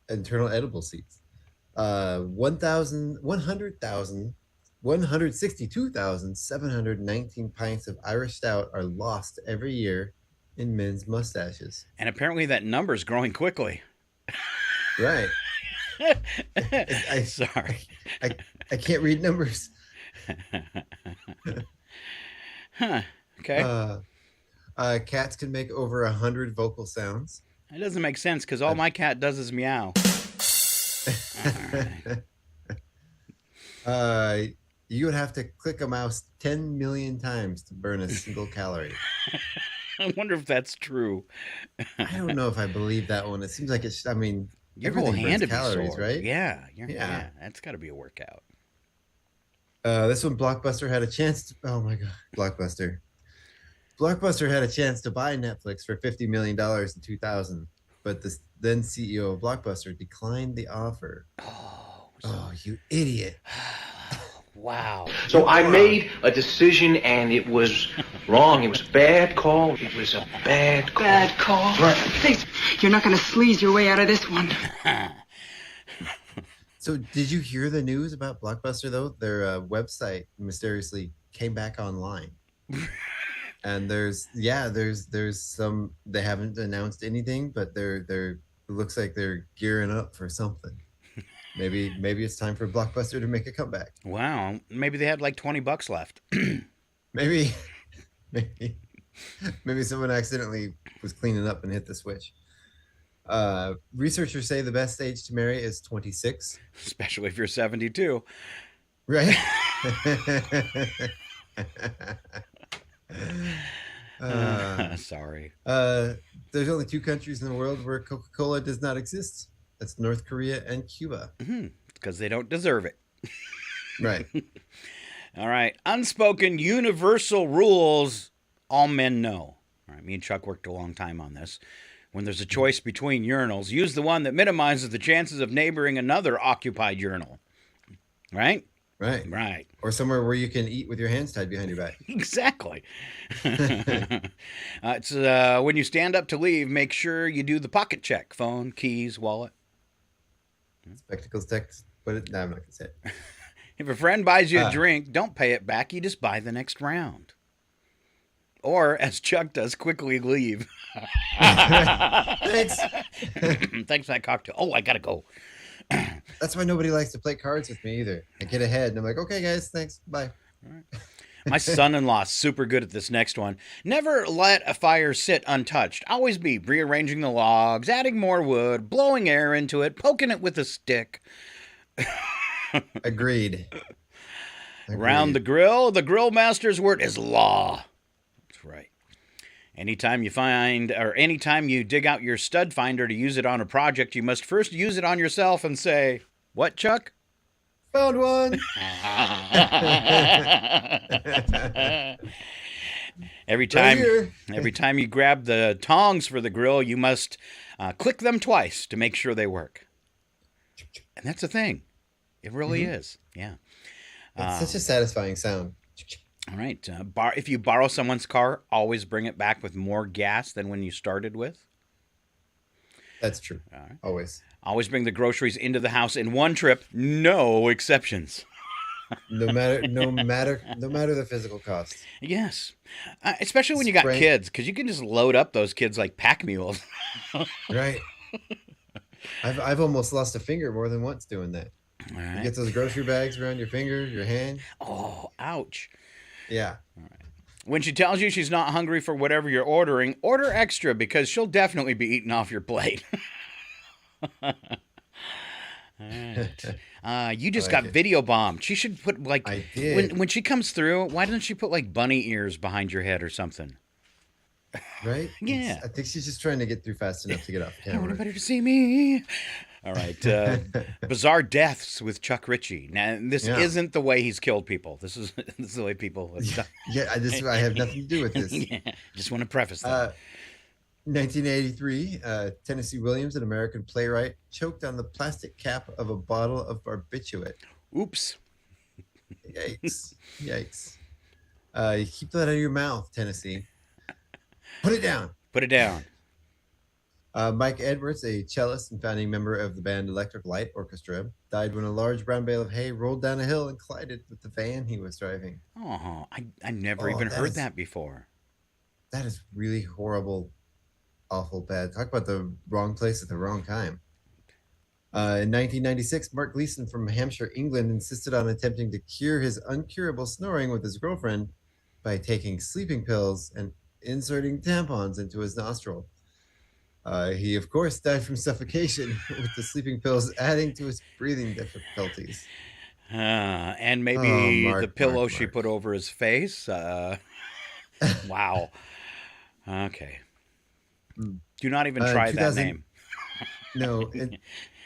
Internal edible seeds. 100,000 162,719 pints of Irish Stout are lost every year in men's mustaches. And apparently that number is growing quickly. Right. Sorry. I can't read numbers. Huh. Okay. Cats can make over 100 vocal sounds. It doesn't make sense because all my cat does is meow. You would have to click a mouse 10 million times to burn a single calorie. I wonder if that's true. I don't know if I believe that one. It seems like it's, I mean, your whole hand would be calories, sore, right? Yeah. Yeah. That's got to be a workout. This one, Blockbuster had a chance to, oh my God, Blockbuster. Blockbuster had a chance to buy Netflix for $50 million in 2000, but the then CEO of Blockbuster declined the offer. Oh, you idiot. Wow. So I made a decision and it was wrong. It was a bad call. It was a bad call. Bad call. Right. Please, you're not going to sleaze your way out of this one. So did you hear the news about Blockbuster, though? Their website mysteriously came back online. And there's some, they haven't announced anything, but it looks like they're gearing up for something. Maybe it's time for Blockbuster to make a comeback. Wow. Maybe they had like $20 left. maybe someone accidentally was cleaning up and hit the switch. Researchers say the best age to marry is 26. Especially if you're 72. Right? Sorry. There's only 2 countries in the world where Coca-Cola does not exist. That's North Korea and Cuba. Because they don't deserve it. Right. All right. Unspoken universal rules all men know. All right. Me and Chuck worked a long time on this. When there's a choice between urinals, use the one that minimizes the chances of neighboring another occupied urinal. Right? Right. Or somewhere where you can eat with your hands tied behind your back. Exactly. It's when you stand up to leave, make sure you do the pocket check. Phone, keys, wallet. Spectacles, text. No, I'm not going to say it. If a friend buys you a drink, don't pay it back. You just buy the next round. Or, as Chuck does, quickly leave. Thanks. Thanks for that cocktail. Oh, I got to go. That's why nobody likes to play cards with me either. I get ahead and I'm like, okay, guys, thanks. Bye. All right. My son-in-law's super good at this next one. Never let a fire sit untouched. Always be rearranging the logs, adding more wood, blowing air into it, poking it with a stick. Agreed. Around the grill master's word is law. That's right. Anytime you dig out your stud finder to use it on a project, you must first use it on yourself and say, "What, Chuck?" Found one. Every time you grab the tongs for the grill, you must click them twice to make sure they work. And that's a thing. It really is. Yeah. It's such a satisfying sound. All right. If you borrow someone's car, always bring it back with more gas than when you started with. That's true. All right. Always. Always bring the groceries into the house in one trip. No exceptions. No matter the physical cost. Yes. Especially when you got kids, because you can just load up those kids like pack mules. Right. I've almost lost a finger more than once doing that. All right. You get those grocery bags around your finger, your hand. Oh, ouch. Yeah. All right. When she tells you she's not hungry for whatever you're ordering, order extra because she'll definitely be eating off your plate. All right. You just got video bombed. She should put like I did. When she comes through, why doesn't she put like bunny ears behind your head or something? Right? Yeah. I think she's just trying to get through fast enough to get off the I don't camera. want anybody to see me. All right. Bizarre deaths with Chuck Ritchie. Now, this isn't the way he's killed people. This is the way people have done. Yeah, I have nothing to do with this. Yeah, just want to preface that. 1983, Tennessee Williams, an American playwright, choked on the plastic cap of a bottle of barbiturate. Oops. Yikes. Yikes. You keep that out of your mouth, Tennessee. Put it down. Put it down. Mike Edwards, a cellist and founding member of the band Electric Light Orchestra, died when a large brown bale of hay rolled down a hill and collided with the van he was driving. Oh, I never even heard that before. That is really horrible, awful bad. Talk about the wrong place at the wrong time. In 1996, Mark Gleason from Hampshire, England, insisted on attempting to cure his uncurable snoring with his girlfriend by taking sleeping pills and inserting tampons into his nostril. He, of course, died from suffocation, with the sleeping pills adding to his breathing difficulties. And maybe the pillow she put over his face. Wow. Okay. Do not even try that name. No.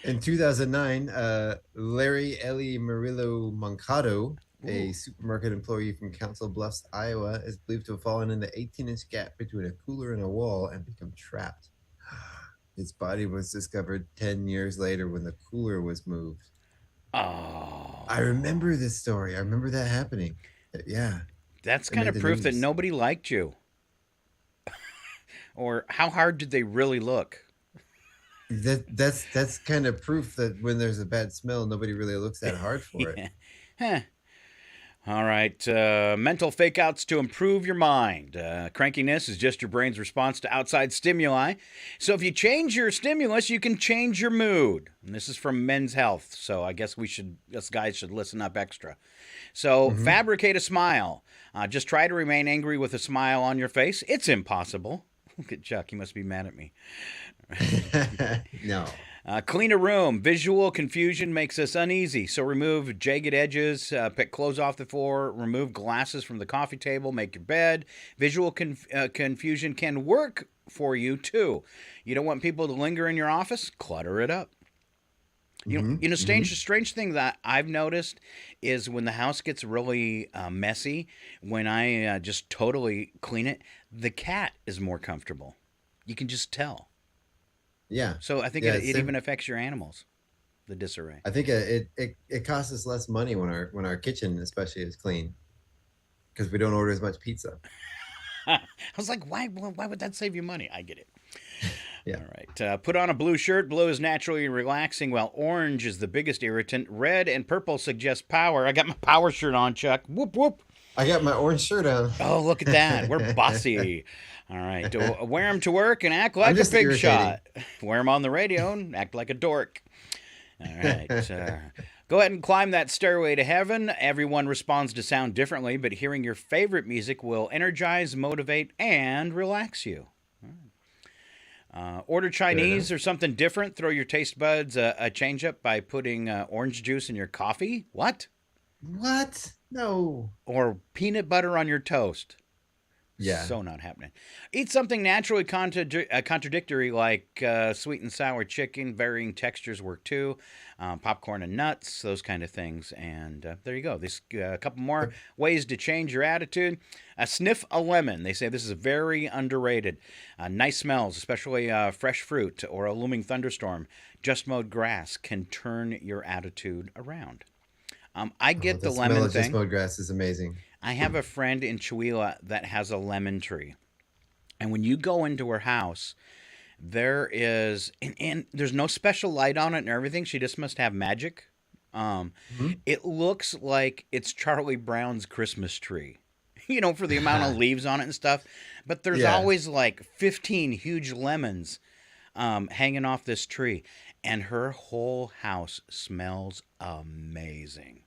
In 2009, Larry Ellie Murillo Moncado, a supermarket employee from Council Bluffs, Iowa, is believed to have fallen in the 18-inch gap between a cooler and a wall and become trapped. His body was discovered 10 years later when the cooler was moved. Oh. I remember this story. I remember that happening. Yeah. That's kind of proof that nobody liked you. Or how hard did they really look? That's kind of proof that when there's a bad smell, nobody really looks that hard for it. Huh. All right. Mental fake outs to improve your mind. Crankiness is just your brain's response to outside stimuli. So if you change your stimulus, you can change your mood. And this is from Men's Health. So I guess us guys should listen up extra. So fabricate a smile. Just try to remain angry with a smile on your face. It's impossible. Look at Chuck. He must be mad at me. No. Clean a room. Visual confusion makes us uneasy. So remove jagged edges, pick clothes off the floor, remove glasses from the coffee table, make your bed. Visual confusion can work for you too. You don't want people to linger in your office? Clutter it up. You know, strange thing that I've noticed is when the house gets really messy, when I just totally clean it, the cat is more comfortable. You can just tell. Yeah. So I think it even affects your animals, the disarray. I think it costs us less money when our kitchen especially is clean, because we don't order as much pizza. I was like, why would that save you money? I get it. Yeah. All right. Put on a blue shirt. Blue is naturally relaxing, while orange is the biggest irritant. Red and purple suggest power. I got my power shirt on, Chuck. Whoop, whoop. I got my orange shirt on. Oh, look at that. We're bossy. All right. Wear them to work and act like a big shot. Wear them on the radio and act like a dork. All right. Go ahead and climb that stairway to heaven. Everyone responds to sound differently, but hearing your favorite music will energize, motivate, and relax you. Order Chinese or something different. Throw your taste buds a change up by putting orange juice in your coffee. What? What? No. Or peanut butter on your toast. Yeah. So not happening. Eat something naturally contradictory like sweet and sour chicken. Varying textures work too. Popcorn and nuts, those kind of things. And there you go. There's a couple more ways to change your attitude. Sniff a lemon. They say this is very underrated. Nice smells, especially fresh fruit or a looming thunderstorm. Just mowed grass can turn your attitude around. I get the lemon smell of thing. Just mowed grass is amazing. I have a friend in Chihuahua that has a lemon tree. And when you go into her house, there is, and there's no special light on it and everything. She just must have magic. It looks like it's Charlie Brown's Christmas tree, you know, for the amount of leaves on it and stuff. But there's always like 15 huge lemons hanging off this tree. And her whole house smells amazing.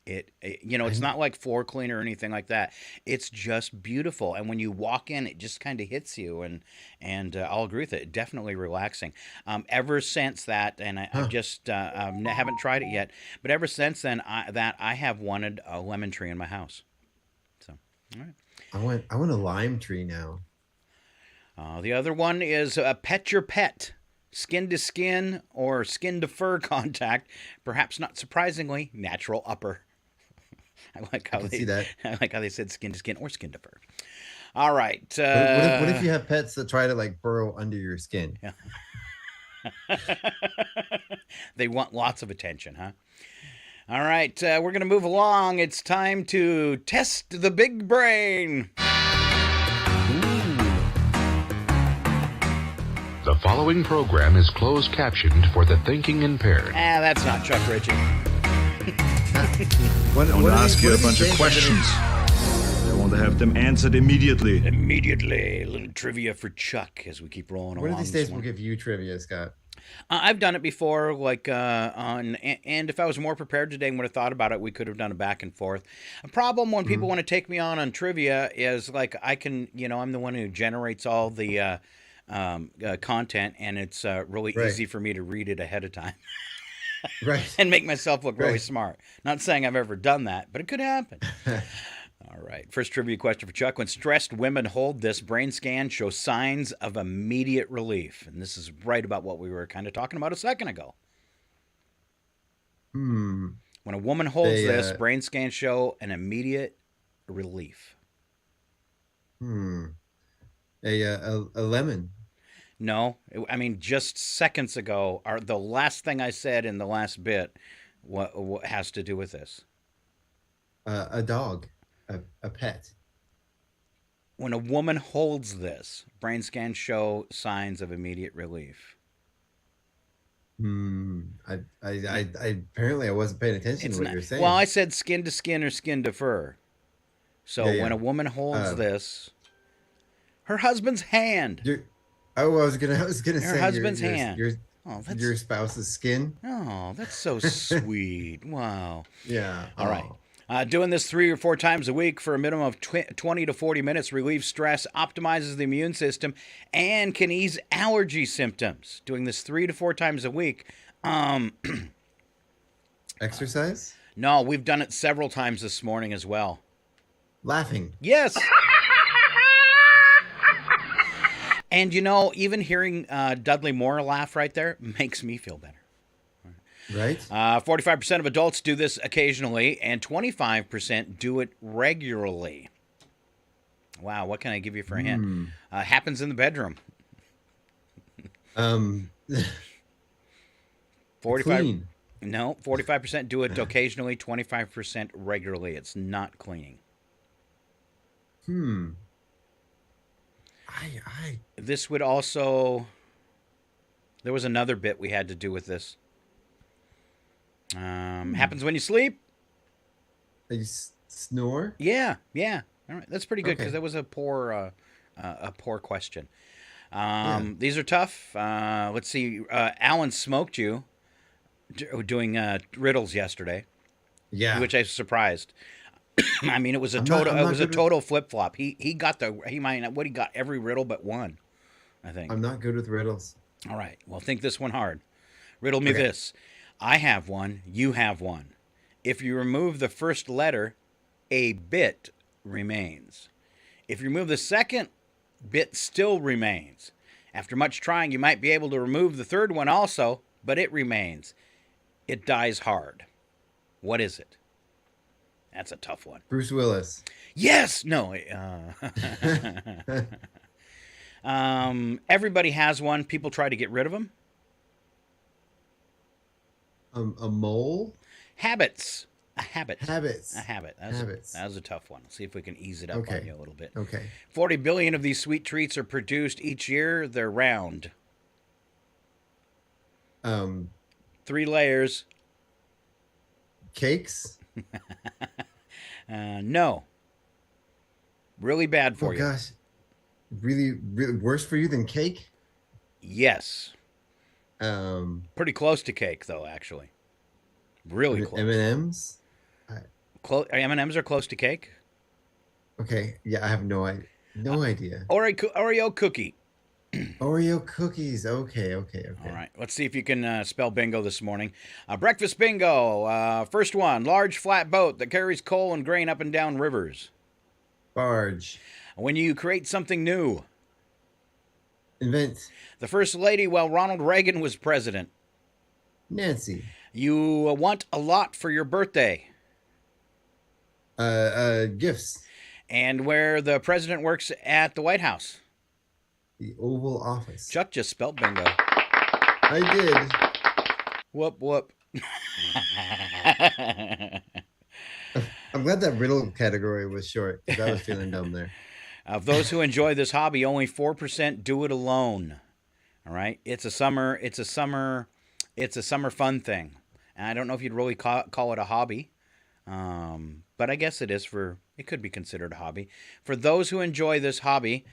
It you know, it's not like floor cleaner or anything like that. It's just beautiful. And when you walk in, it just kind of hits you. And I'll agree with it. Definitely relaxing. Ever since that, and I've just haven't tried it yet, but ever since then, I have wanted a lemon tree in my house. So, all right. I want a lime tree now. The other one is pet your pet. Skin to skin or skin to fur contact. Perhaps not surprisingly, natural upper. I like how they said skin to skin or skin to fur. All right. What if you have pets that try to like burrow under your skin? Yeah. They want lots of attention, huh? All right. We're going to move along. It's time to test the big brain. The The following program is closed captioned for the thinking impaired. That's not Chuck Ritchie. Don't ask you a bunch of questions. I want to have them answered immediately. Immediately. A little trivia for Chuck as we keep rolling along. One of these days we'll give you trivia, Scott. I've done it before, and if I was more prepared today and would have thought about it, we could have done a back and forth. A problem when people want to take me on trivia is I can, I'm the one who generates all the content, and it's really easy for me to read it ahead of time. Right. And make myself look really smart. Not saying I've ever done that, but it could happen. All right. First trivia question for Chuck. When stressed women hold this, brain scans show signs of immediate relief. And this is right about what we were kind of talking about a second ago. When a woman holds this, brain scans show an immediate relief. A lemon. No. I mean, just seconds ago, the last thing I said in the last bit what has to do with this? A dog. A pet. When a woman holds this, brain scans show signs of immediate relief. I apparently I wasn't paying attention to what you're saying. Well, I said skin to skin or skin to fur. So when a woman holds this, her husband's hand. I was gonna say her husband's hand. Your spouse's skin. Oh, that's so sweet. Wow. Yeah. All right. Doing this 3 or 4 times a week for a minimum of 20 to 40 minutes relieves stress, optimizes the immune system, and can ease allergy symptoms. Doing this 3 to 4 times a week. Exercise? No, we've done it several times this morning as well. Laughing. Yes. And, even hearing Dudley Moore laugh right there makes me feel better. Right. 45% of adults do this occasionally, and 25% do it regularly. Wow, what can I give you for a hint? Happens in the bedroom. 45. No, 45% do it occasionally, 25% regularly. It's not cleaning. This would also... There was another bit we had to do with this. Happens when you sleep. You snore? Yeah. All right, that's pretty good because that was a poor question. These are tough. Let's see. Alan smoked you doing riddles yesterday. Yeah, which I was surprised. I mean, it was a total flip flop. He got every riddle but one. I think. I'm not good with riddles. All right. Well, think this one hard. Riddle me this. I have one, you have one. If you remove the first letter, a bit remains. If you remove the second, bit still remains. After much trying, you might be able to remove the third one also, but it remains. It dies hard. What is it? That's a tough one. Bruce Willis. Yes! No. Everybody has one. People try to get rid of them. A mole? Habits. A habit. Habits. A habit. That was a tough one. Let's see if we can ease it up on you a little bit. Okay. 40 billion of these sweet treats are produced each year. They're round. 3 layers. Cakes? No. Really bad for you. Oh, gosh. Really worse for you than cake? Yes. Pretty close to cake, though, actually. Really close. M&M's? M&M's are close to cake? Okay. Yeah, I have no idea. Oreo cookie. Oreo cookies. Okay. All right. Let's see if you can spell bingo this morning. Breakfast bingo. First one. Large flat boat that carries coal and grain up and down rivers. Barge. When you create something new. Invent. The first lady while Ronald Reagan was president. Nancy. You want a lot for your birthday. Gifts. And where the president works at the White House. The Oval Office. Chuck just spelled bingo. I did. Whoop, whoop. I'm glad that riddle category was short because I was feeling dumb there. Of those who enjoy this hobby, only 4% do it alone. All right, it's a summer fun thing. And I don't know if you'd really call it a hobby, but I guess it could be considered a hobby. For those who enjoy this hobby,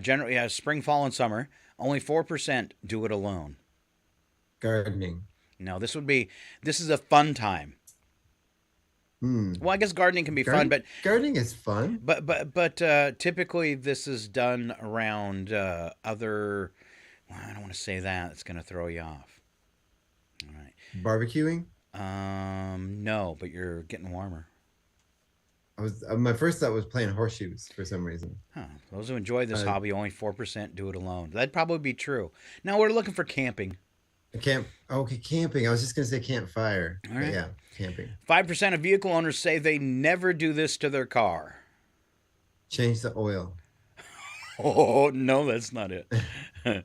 generally spring, fall, and summer, only 4% do it alone. Gardening. No, this is a fun time. Well, I guess gardening can be fun, but gardening is fun. But typically this is done around other. Well, I don't want to say that; it's going to throw you off. All right. Barbecuing? No, but you're getting warmer. My first thought was playing horseshoes for some reason. Huh. Those who enjoy this hobby, only 4% do it alone. That'd probably be true. Now we're looking for camping. Okay, camping. I was just going to say campfire. All right. Yeah, camping. 5% of vehicle owners say they never do this to their car. Change the oil. Oh, no, that's not it. They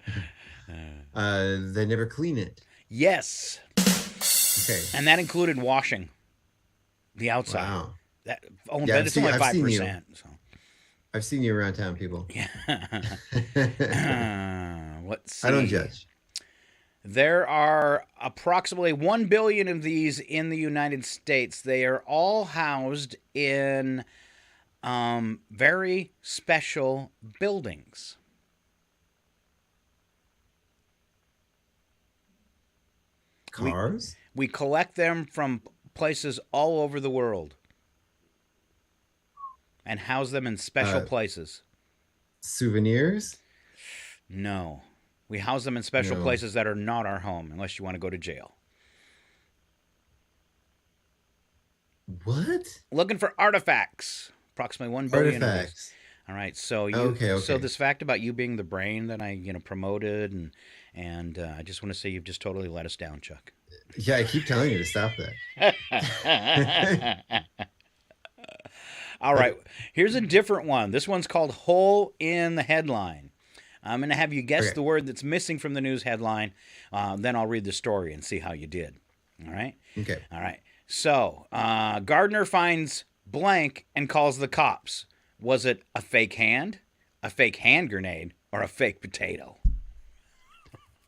never clean it. Yes. Okay. And that included washing the outside. Wow. But it's only 5%. So. I've seen you around town, people. Yeah. Let's see. I don't judge. There are approximately 1 billion of these in the United States. They are all housed in very special buildings. Cars? We collect them from places all over the world and house them in special places. Souvenirs? No. We house them in special places that are not our home, unless you want to go to jail. What? Looking for artifacts. Approximately 1 billion. Artifacts. All right. So So this fact about you being the brain that I promoted, and I just want to say you've just totally let us down, Chuck. Yeah, I keep telling you to stop that. All right. Here's a different one. This one's called Hole in the Headline. I'm going to have you guess the word that's missing from the news headline. Then I'll read the story and see how you did. All right? Okay. All right. So, gardener finds blank and calls the cops. Was it a fake hand grenade, or a fake potato?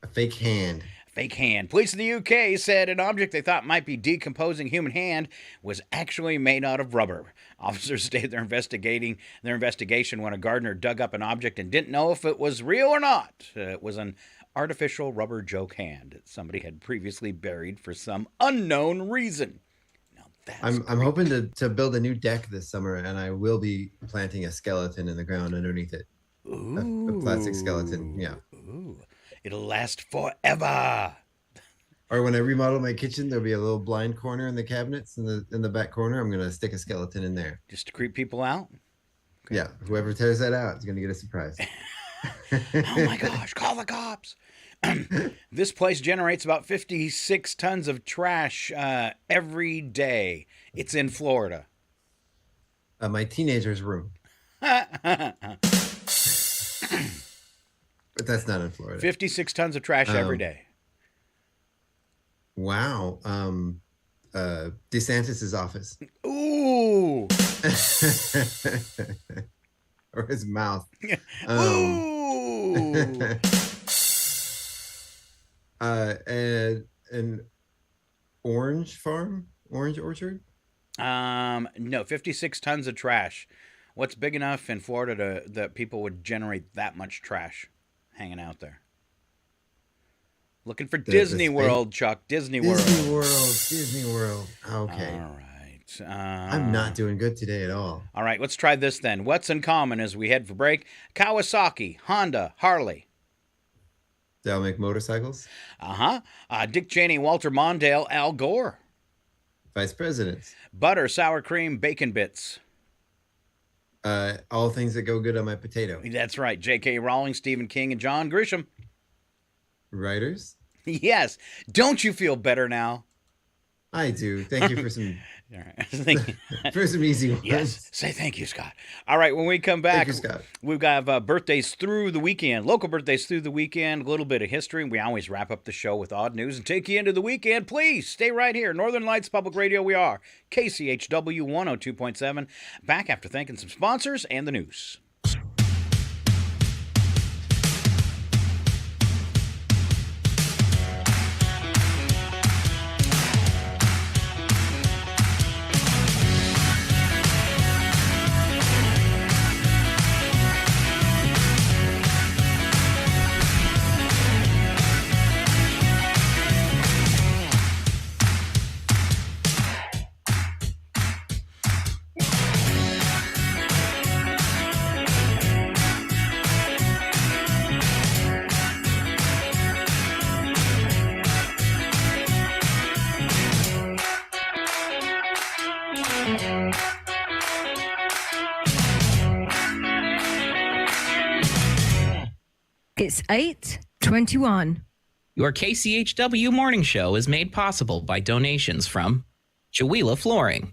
A fake hand. Fake hand. Police in the UK said an object they thought might be decomposing human hand was actually made out of rubber. Officers stated their investigation when a gardener dug up an object and didn't know if it was real or not. It was an artificial rubber joke hand that somebody had previously buried for some unknown reason. Now I'm hoping to build a new deck this summer, and I will be planting a skeleton in the ground underneath it. Ooh. A plastic skeleton. Yeah. Ooh. It'll last forever. Or when I remodel my kitchen, there'll be a little blind corner in the cabinets in the back corner. I'm gonna stick a skeleton in there. Just to creep people out? Okay. Yeah. Whoever tears that out is gonna get a surprise. Oh my gosh, call the cops. This place generates about 56 tons of trash every day. It's in Florida. My teenager's room. But that's not in Florida. 56 tons of trash every day. Wow. DeSantis' office. Ooh. Or his mouth. Ooh. An orange farm? Orange orchard? No, 56 tons of trash. What's big enough in Florida that people would generate that much trash hanging out there? Looking for Disney World, Chuck. Disney World. Disney World. Okay. All right. I'm not doing good today at all. All right, let's try this then. What's in common as we head for break? Kawasaki, Honda, Harley. They all make motorcycles? Dick Cheney, Walter Mondale, Al Gore. Vice presidents. Butter, sour cream, bacon bits. All things that go good on my potato. That's right. J.K. Rowling, Stephen King, and John Grisham. Writers? Yes. Don't you feel better now? I do. Thank you for some All right. for some easy ones. Yes. Say thank you, Scott. All right. When we come back, Thank you, Scott. We've got birthdays through the weekend, local birthdays through the weekend, a little bit of history. We always wrap up the show with odd news and take you into the weekend. Please stay right here. Northern Lights Public Radio, we are KCHW 102.7. Back after thanking some sponsors and the news. It's 8:21. Your KCHW morning show is made possible by donations from Chihuahua Flooring.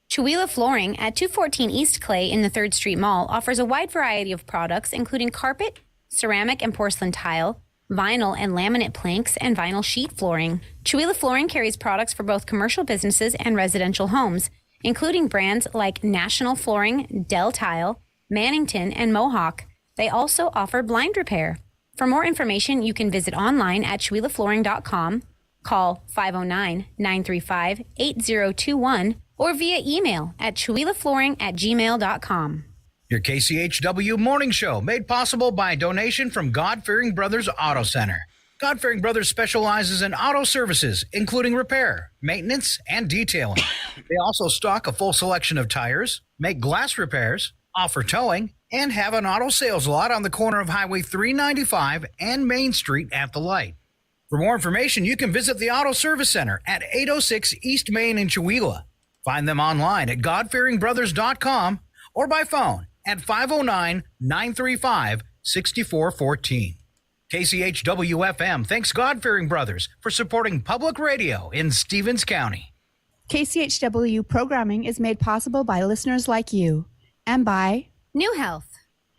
Chihuahua Flooring at 214 East Clay in the 3rd Street Mall offers a wide variety of products, including carpet, ceramic and porcelain tile, vinyl and laminate planks, and vinyl sheet flooring. Chihuahua Flooring carries products for both commercial businesses and residential homes, including brands like National Flooring, Del Tile, Mannington, and Mohawk. They also offer blind repair. For more information, you can visit online at chihuahuaflooring.com, call 509-935-8021, or via email at chihuahuaflooring@gmail.com. Your KCHW morning show made possible by a donation from God-Fearing Brothers Auto Center. God-Fearing Brothers specializes in auto services, including repair, maintenance, and detailing. They also stock a full selection of tires, make glass repairs, offer towing, and have an auto sales lot on the corner of Highway 395 and Main Street at the light. For more information, you can visit the Auto Service Center at 806 East Main in Chihuahua. Find them online at godfearingbrothers.com or by phone at 509-935-6414. KCHW-FM thanks God-Fearing Brothers for supporting public radio in Stevens County. KCHW programming is made possible by listeners like you and by New Health.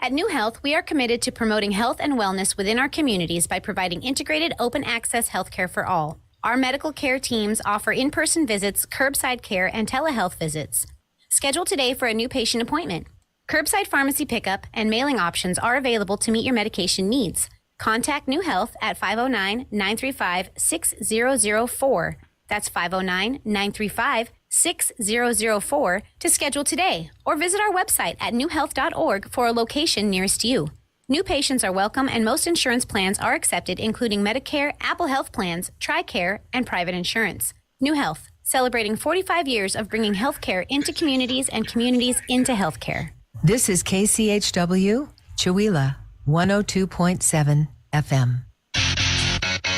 At New Health, we are committed to promoting health and wellness within our communities by providing integrated open access healthcare for all. Our medical care teams offer in-person visits, curbside care, and telehealth visits. Schedule today for a new patient appointment. Curbside pharmacy pickup and mailing options are available to meet your medication needs. Contact New Health at 509-935-6004. That's 509-935-6004 to schedule today, or visit our website at newhealth.org for a location nearest you. New patients are welcome, and most insurance plans are accepted, including Medicare, Apple Health Plans, TRICARE, and private insurance. New Health, celebrating 45 years of bringing healthcare into communities and communities into healthcare. This is KCHW, Chihuahua, 102.7 FM.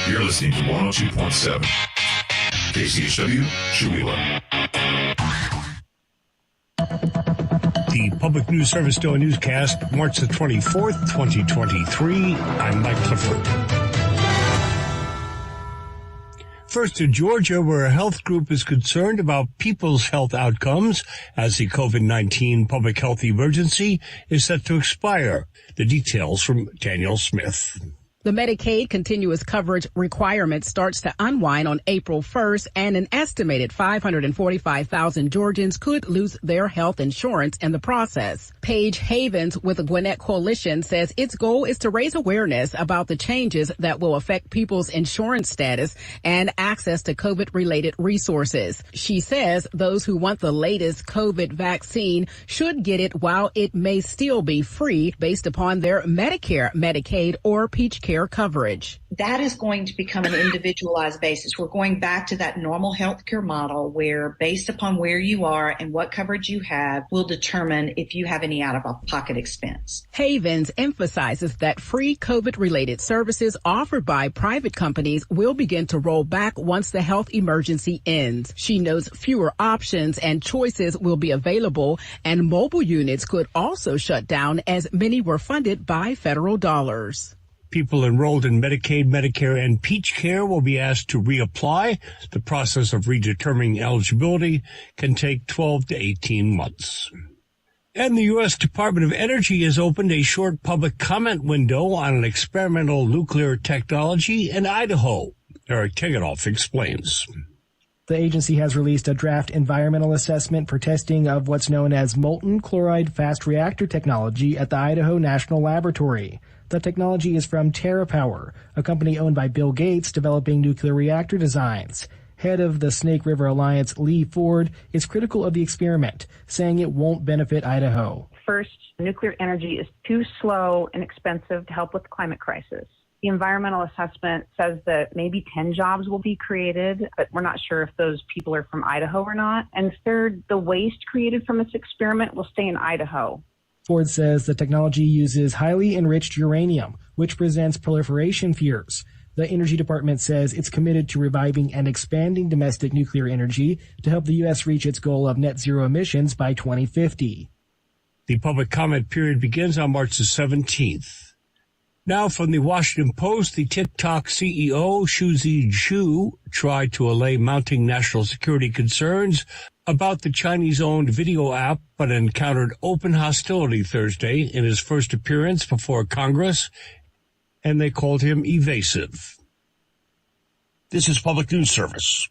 You're listening to 102.7 KCHW, Chihuahua. The Public News Service Daily Newscast, March the 24th, 2023. I'm Mike Clifford. First to Georgia, where a health group is concerned about people's health outcomes as the COVID-19 public health emergency is set to expire. The details from Daniel Smith. The Medicaid continuous coverage requirement starts to unwind on April 1st, and an estimated 545,000 Georgians could lose their health insurance in the process. Paige Havens with the Gwinnett Coalition says its goal is to raise awareness about the changes that will affect people's insurance status and access to COVID-related resources. She says those who want the latest COVID vaccine should get it while it may still be free based upon their Medicare, Medicaid, or Peach Care coverage. That is going to become an individualized basis. We're going back to that normal healthcare model where, based upon where you are and what coverage you have, will determine if you have any out-of-pocket expense. Havens emphasizes that free COVID-related services offered by private companies will begin to roll back once the health emergency ends. She knows fewer options and choices will be available, and mobile units could also shut down as many were funded by federal dollars. People enrolled in Medicaid, Medicare, and Peach Care will be asked to reapply. The process of redetermining eligibility can take 12 to 18 months. And the U.S. Department of Energy has opened a short public comment window on an experimental nuclear technology in Idaho. Eric Tegeroff explains. The agency has released a draft environmental assessment for testing of what's known as molten chloride fast reactor technology at the Idaho National Laboratory. The technology is from TerraPower, a company owned by Bill Gates developing nuclear reactor designs. Head of the Snake River Alliance, Lee Ford, is critical of the experiment, saying it won't benefit Idaho. First, nuclear energy is too slow and expensive to help with the climate crisis. The environmental assessment says that maybe 10 jobs will be created, but we're not sure if those people are from Idaho or not. And third, the waste created from this experiment will stay in Idaho. Ford says the technology uses highly enriched uranium, which presents proliferation fears. The Energy Department says it's committed to reviving and expanding domestic nuclear energy to help the U.S. reach its goal of net zero emissions by 2050. The public comment period begins on March the 17th. Now from the Washington Post, the TikTok CEO, Shuzi Zhu, tried to allay mounting national security concerns about the Chinese-owned video app, but encountered open hostility Thursday in his first appearance before Congress, and they called him evasive. This is Public News Service.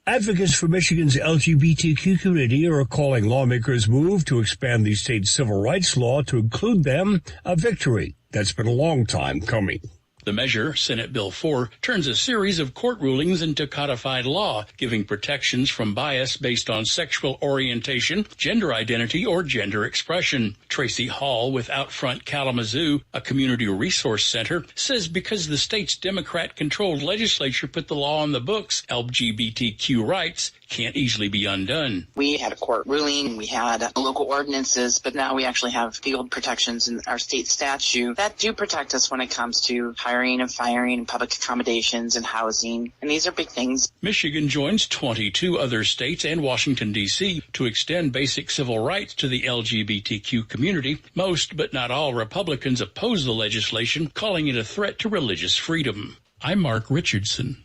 Advocates for Michigan's LGBTQ community are calling lawmakers' move to expand the state's civil rights law to include them a victory that's been a long time coming. The measure, Senate Bill 4, turns a series of court rulings into codified law, giving protections from bias based on sexual orientation, gender identity, or gender expression. Tracy Hall with Outfront Kalamazoo, a community resource center, says because the state's Democrat-controlled legislature put the law on the books, LGBTQ rights can't easily be undone. We had a court ruling, we had local ordinances, but now we actually have field protections in our state statute that do protect us when it comes to hiring and firing and public accommodations and housing. And these are big things. Michigan joins 22 other states and Washington, D.C. to extend basic civil rights to the LGBTQ community. Most, but not all, Republicans oppose the legislation, calling it a threat to religious freedom. I'm Mark Richardson.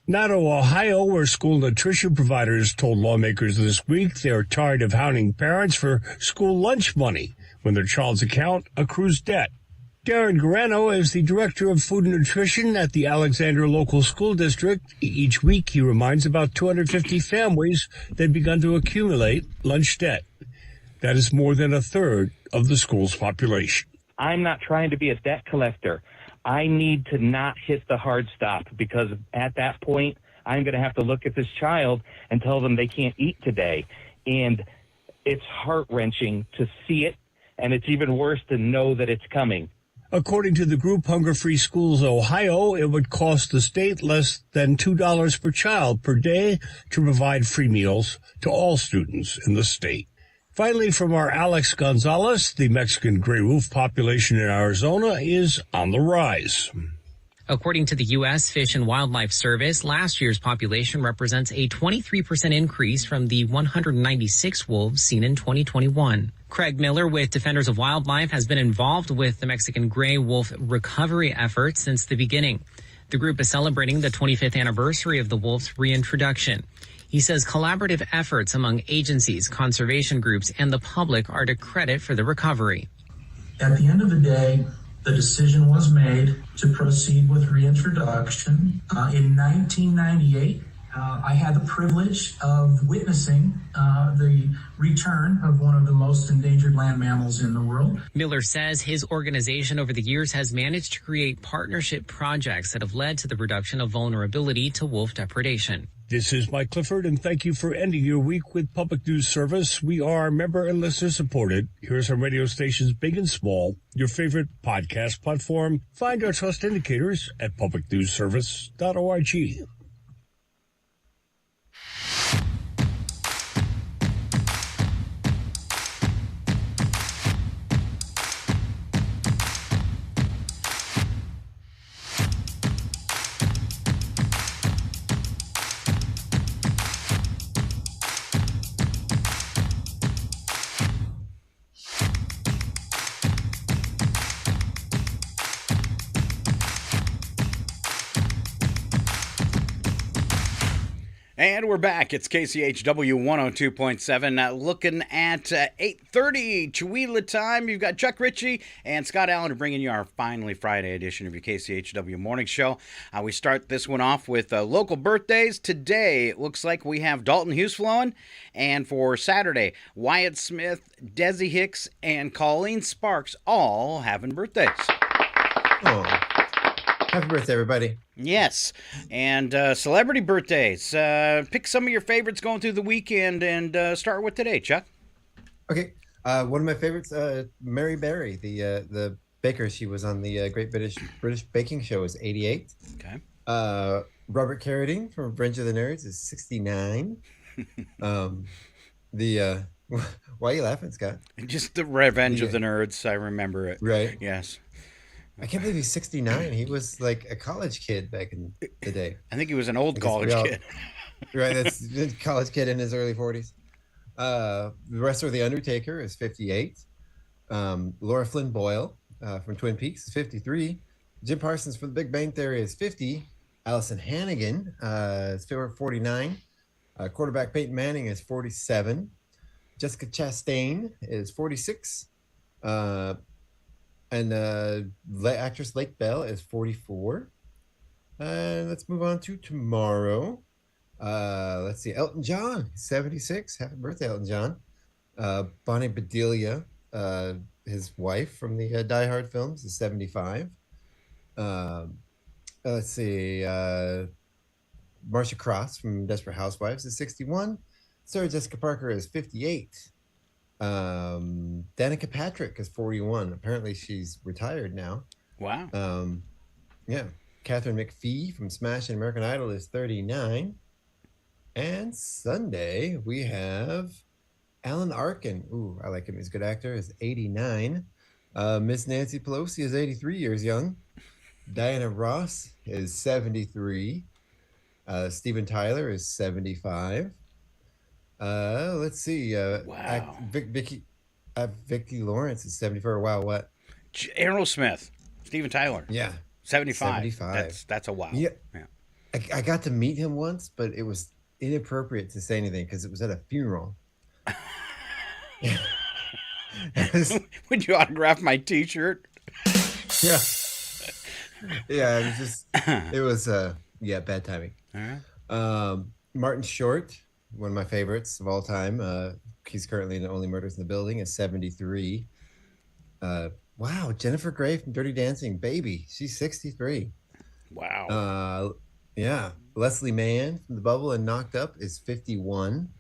Now to Ohio, where school nutrition providers told lawmakers this week they are tired of hounding parents for school lunch money when their child's account accrues debt. Darren Guarano is the director of food and nutrition at the Alexander Local School District. Each week, he reminds about 250 families they've begun to accumulate lunch debt. That is more than a third of the school's population. I'm not trying to be a debt collector. I need to not hit the hard stop because at that point, I'm going to have to look at this child and tell them they can't eat today. And it's heart-wrenching to see it, and it's even worse to know that it's coming. According to the group Hunger Free Schools Ohio, it would cost the state less than $2 per child per day to provide free meals to all students in the state. Finally, from our Alex Gonzalez, the Mexican gray wolf population in Arizona is on the rise. According to the U.S. Fish and Wildlife Service, last year's population represents a 23% increase from the 196 wolves seen in 2021. Craig Miller with Defenders of Wildlife has been involved with the Mexican gray wolf recovery effort since the beginning. The group is celebrating the 25th anniversary of the wolf's reintroduction. He says collaborative efforts among agencies, conservation groups, and the public are to credit for the recovery. At the end of the day, the decision was made to proceed with reintroduction. In 1998, I had the privilege of witnessing the return of one of the most endangered land mammals in the world. Miller says his organization over the years has managed to create partnership projects that have led to the reduction of vulnerability to wolf depredation. This is Mike Clifford, and thank you for ending your week with Public News Service. We are member and listener supported. Here's our radio stations, big and small, your favorite podcast platform. Find our trust indicators at publicnewsservice.org. And we're back. It's KCHW 102.7. Looking at 8:30 Chihuahua time. You've got Chuck Ritchie and Scott Allen bringing you our finally Friday edition of your KCHW Morning Show. We start this one off with local birthdays. Today, it looks like we have Dalton Hughes flowing. And for Saturday, Wyatt Smith, Desi Hicks, and Colleen Sparks all having birthdays. Oh. Happy birthday, everybody. Yes. And celebrity birthdays. Pick some of your favorites going through the weekend and start with today, Chuck. Okay. One of my favorites, Mary Berry, the baker. She was on the Great British Baking Show, is 88. Okay. Robert Carradine from Revenge of the Nerds is 69. Why are you laughing, Scott? Just the Revenge of the Nerds. I remember it. Right. Yes. I can't believe he's 69. He was like a college kid back in the day. I think he was an old college kid. Right, that's a college kid in his early 40s. The wrestler The Undertaker is 58. Laura Flynn Boyle, from Twin Peaks is 53. Jim Parsons from The Big Bang Theory is 50. Allison Hannigan is 49. Quarterback Peyton Manning is 47. Jessica Chastain is 46. And actress Lake Bell is 44. And let's move on to tomorrow. Let's see. Elton John, 76. Happy birthday, Elton John. Bonnie Bedelia, his wife from the Die Hard films, is 75. Let's see. Marcia Cross from Desperate Housewives is 61. Sarah Jessica Parker is 58. Danica Patrick is 41. Apparently she's retired now. Wow. Yeah. Catherine McPhee from Smash and American Idol is 39. And Sunday we have Alan Arkin. Ooh, I like him. He's a good actor. Is 89. Miss Nancy Pelosi is 83 years young. Diana Ross is 73. Steven Tyler is 75. Let's see. Wow. Vicki Lawrence is 74. Wow, what? Aerosmith. Steven Tyler. Yeah. 75. That's a wow. Yeah. I got to meet him once, but it was inappropriate to say anything because it was at a funeral. Would you autograph my T-shirt? Yeah. Yeah, it was just, bad timing. Martin Short, one of my favorites of all time. He's currently in The Only Murders in the Building, is 73. Wow, Jennifer Grey from Dirty Dancing, baby, she's 63. Wow. Yeah, Leslie Mann from The Bubble and Knocked Up is 51.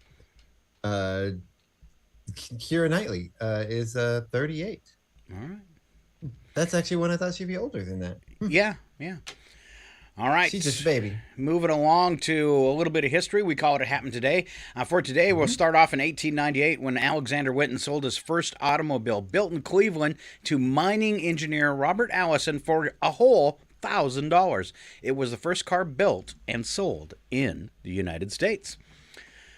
Keira Knightley is 38. All right. That's actually when I thought she'd be older than that. Yeah. All right. She's just a baby. Moving along to a little bit of history. We call it It Happened Today. For today, we'll start off in 1898 when Alexander Whitten sold his first automobile, built in Cleveland, to mining engineer Robert Allison for a whole $1,000. It was the first car built and sold in the United States.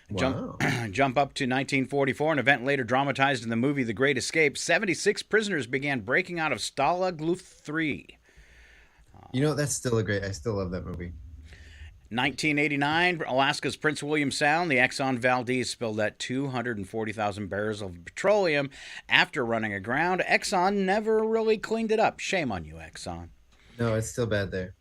Wow. Jump up to 1944, an event later dramatized in the movie The Great Escape. 76 prisoners began breaking out of Stalag Luft 3. That's still I still love that movie. 1989, Alaska's Prince William Sound, the Exxon Valdez spilled out 240,000 barrels of petroleum after running aground. Exxon never really cleaned it up. Shame on you, Exxon. No, it's still bad there.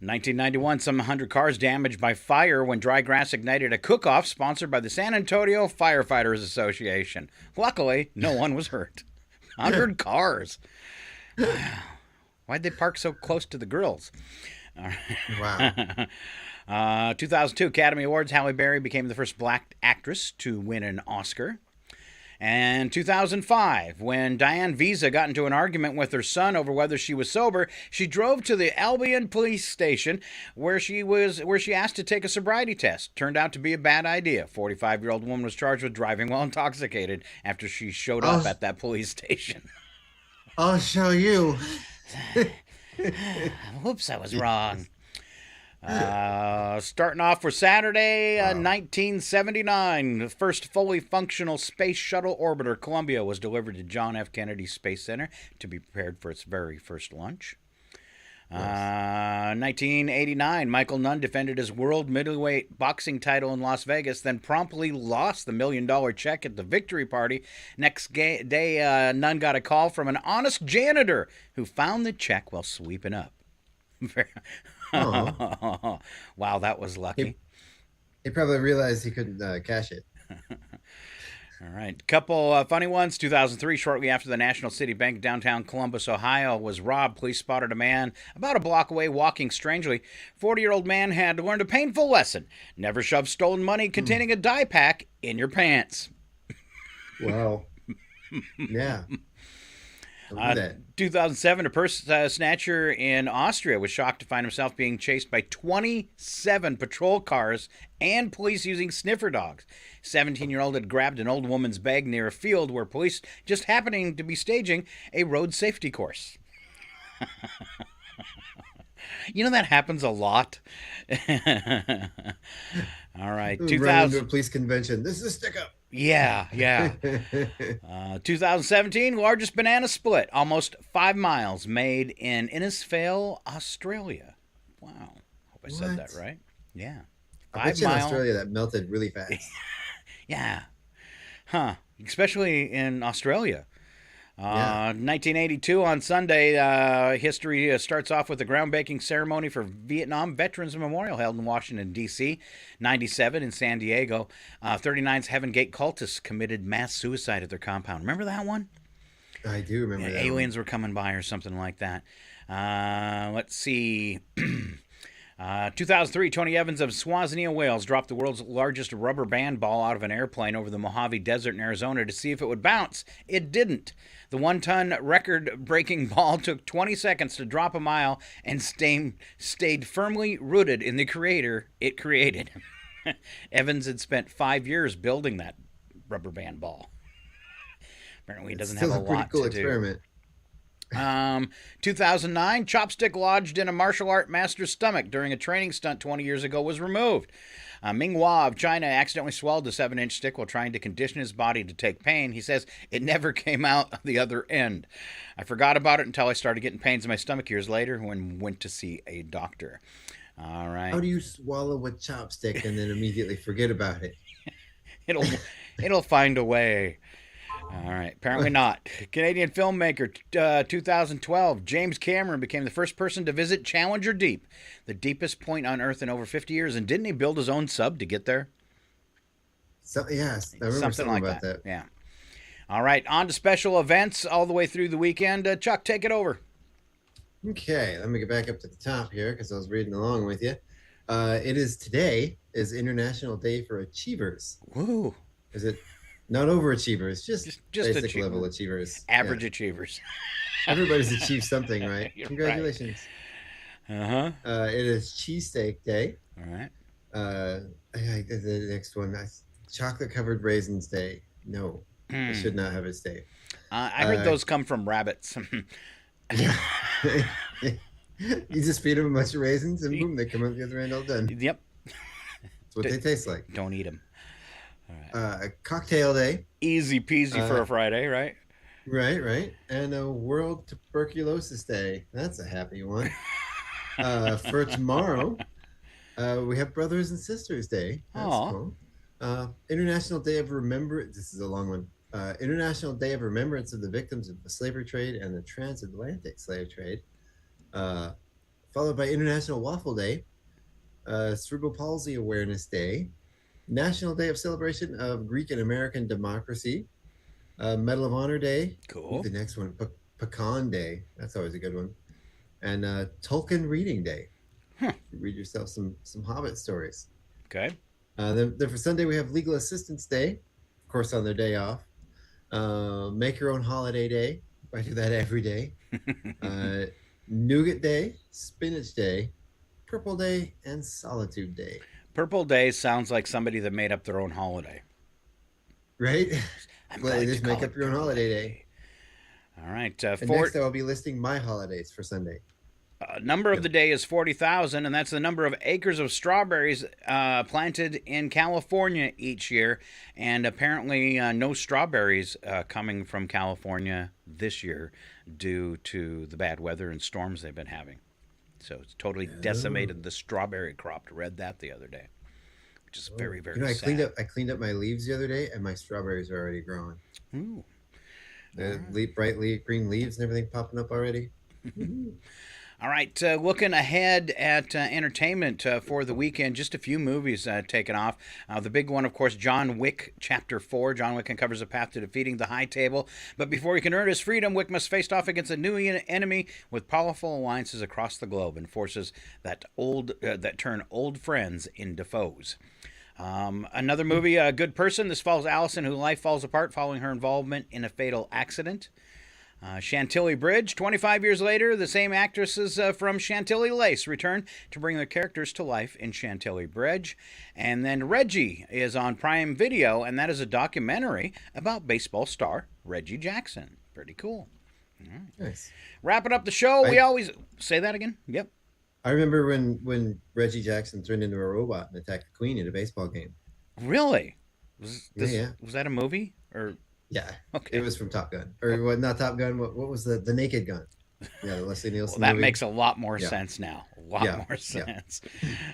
1991, some 100 cars damaged by fire when dry grass ignited a cook-off sponsored by the San Antonio Firefighters Association. Luckily, no one was hurt. 100 cars. Why'd they park so close to the grills? Wow. 2002 Academy Awards, Halle Berry became the first black actress to win an Oscar. And 2005, when Diane Visa got into an argument with her son over whether she was sober, she drove to the Albion police station where she asked to take a sobriety test. Turned out to be a bad idea. 45-year-old woman was charged with driving while intoxicated after she showed up at that police station. I'll show you. Whoops, I was wrong. Starting off for Saturday, 1979, the first fully functional space shuttle orbiter, Columbia, was delivered to John F. Kennedy Space Center to be prepared for its very first launch. 1989, Michael Nunn defended his world middleweight boxing title in Las Vegas, then promptly lost the $1 million check at the victory party. Next day, Nunn got a call from an honest janitor who found the check while sweeping up. Wow, that was lucky. He probably realized he couldn't cash it. All right. Couple funny ones. 2003, shortly after the National City Bank downtown Columbus, Ohio, was robbed, police spotted a man about a block away walking strangely. 40-year-old man had learned a painful lesson. Never shove stolen money containing a dye pack in your pants. Wow. Yeah. 2007, a purse snatcher in Austria was shocked to find himself being chased by 27 patrol cars and police using sniffer dogs. 17-year-old had grabbed an old woman's bag near a field where police just happening to be staging a road safety course. That happens a lot. All right. 2000 to a police convention. This is a stick up. Yeah. 2017, largest banana split, almost 5 miles, made in Innisfail, Australia. Wow. Hope I said that right. Yeah. I bet you in Australia that melted really fast. Yeah. Huh. Especially in Australia. 1982 on Sunday, history starts off with the groundbreaking ceremony for Vietnam Veterans Memorial held in Washington, D.C. 97 in San Diego. 39's Heaven Gate cultists committed mass suicide at their compound. Remember that one? I do remember that aliens were coming by or something like that. Let's see. 2003, Tony Evans of Swaziland, Wales, dropped the world's largest rubber band ball out of an airplane over the Mojave Desert in Arizona to see if it would bounce. It didn't. The 1-ton record-breaking ball took 20 seconds to drop a mile and stayed firmly rooted in the crater it created. Evans had spent 5 years building that rubber band ball. Apparently, he doesn't have a lot to do. Still a pretty cool experiment. 2009, chopstick lodged in a martial art master's stomach during a training stunt 20 years ago was removed. Ming Hua of China accidentally swallowed the 7-inch stick while trying to condition his body to take pain. He says it never came out the other end. I forgot about it until I started getting pains in my stomach years later when went to see a doctor. All right. How do you swallow a chopstick and then immediately forget about it? It'll find a way. All right. Apparently not. Canadian filmmaker, 2012, James Cameron became the first person to visit Challenger Deep, the deepest point on Earth in over 50 years. And didn't he build his own sub to get there? Yes, I remember something like about that. Yeah. All right. On to special events all the way through the weekend. Chuck, take it over. Okay. Let me get back up to the top here because I was reading along with you. Today is International Day for Achievers. Woo. Is it? Not overachievers, just basic achiever. level achievers. Average achievers. Everybody's achieved something, right? You're Congratulations. Right. It is Cheesesteak Day. All right. The next one, Chocolate Covered Raisins Day. No, I should not have it stay. I heard those come from rabbits. You just feed them a bunch of raisins and boom, they come out the other end all done. Yep. That's what they taste like. Don't eat them. All right. Cocktail Day. Easy peasy for a Friday, right? Right. And a World Tuberculosis Day. That's a happy one. For tomorrow, we have Brothers and Sisters Day. That's cool. International Day of Remembrance. This is a long one. International Day of Remembrance of the Victims of the Slavery Trade and the Transatlantic Slave Trade. Followed by International Waffle Day. Cerebral Palsy Awareness Day. National Day of Celebration of Greek and American Democracy. Medal of Honor Day. Cool. The next one, Pecan Day. That's always a good one. And Tolkien Reading Day. Read yourself some Hobbit stories. Okay. Then for Sunday, we have Legal Assistance Day. Of course, on their day off. Make Your Own Holiday Day. I do that every day. Nougat Day. Spinach Day. Purple Day. And Solitude Day. Purple Day sounds like somebody that made up their own holiday. Right? Well, just make up your own holiday day. All right. Next, I'll be listing my holidays for Sunday. Number of the day is 40,000, and that's the number of acres of strawberries planted in California each year. And apparently no strawberries coming from California this year due to the bad weather and storms they've been having. So it's totally decimated the strawberry crop. I read that the other day, which is very, very sad. I cleaned up my leaves the other day, and my strawberries are already growing. Ooh. The bright green leaves and everything popping up already. All right, looking ahead at entertainment for the weekend, just a few movies taken off. The big one, of course, John Wick Chapter 4. John Wick uncovers a path to defeating the High Table. But before he can earn his freedom, Wick must face off against a new enemy with powerful alliances across the globe and forces that turn old friends into foes. Another movie, A Good Person. This follows Allison, whose life falls apart following her involvement in a fatal accident. Chantilly Bridge. 25 years later, the same actresses from Chantilly Lace return to bring their characters to life in Chantilly Bridge. And then Reggie is on Prime Video, and that is a documentary about baseball star Reggie Jackson. Pretty cool. All right. Nice. Wrapping up the show, we always... Say that again? Yep. I remember when Reggie Jackson turned into a robot and attacked the Queen in a baseball game. Really? Was that a movie or? Yeah. Okay. It was from Top Gun, or what? Not Top Gun. What was the Naked Gun? Yeah, the Leslie Nielsen. Well, that movie. makes a lot more sense now. A lot more sense.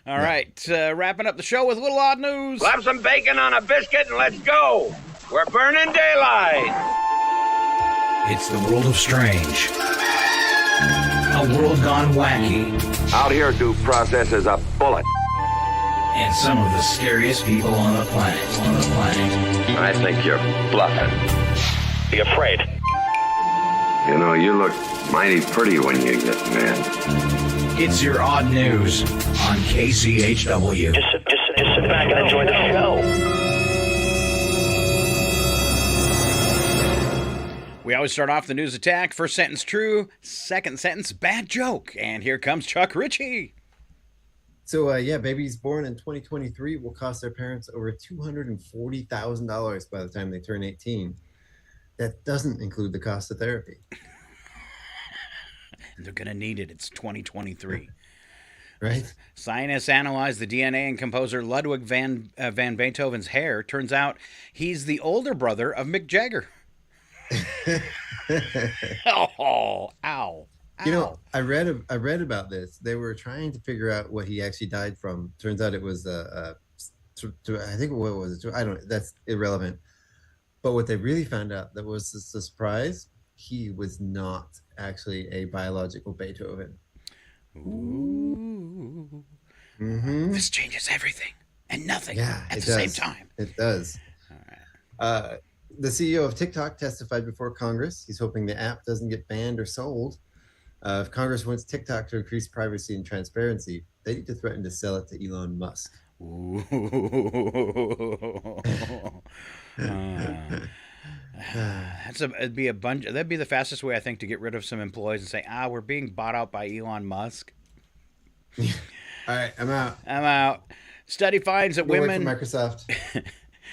All right, wrapping up the show with a little odd news. Slap some bacon on a biscuit and let's go. We're burning daylight. It's the world of strange. A world gone wacky. Out here, due process is a bullet. And some of the scariest people on the planet. I think you're bluffing. Be afraid. You know, you look mighty pretty when you get mad. It's your odd news on KCHW. Just sit back and enjoy the show. We always start off the news attack. First sentence true, second sentence bad joke. And here comes Chuck Ritchie. So, babies born in 2023 will cost their parents over $240,000 by the time they turn 18. That doesn't include the cost of therapy. They're going to need it. It's 2023. Right? Scientists analyzed the DNA in composer Ludwig van Beethoven's hair. Turns out he's the older brother of Mick Jagger. Oh, ow. You know, I read about this. They were trying to figure out what he actually died from. Turns out it was I think what was it? I don't know. That's irrelevant. But what they really found out that was a surprise. He was not actually a biological Beethoven. Ooh. Mm-hmm. This changes everything and nothing at the same time. It does. All right. The CEO of TikTok testified before Congress. He's hoping the app doesn't get banned or sold. If Congress wants TikTok to increase privacy and transparency, they need to threaten to sell it to Elon Musk. Ooh. That'd be the fastest way, I think, to get rid of some employees and say, we're being bought out by Elon Musk. All right, I'm out. Study finds that women Microsoft.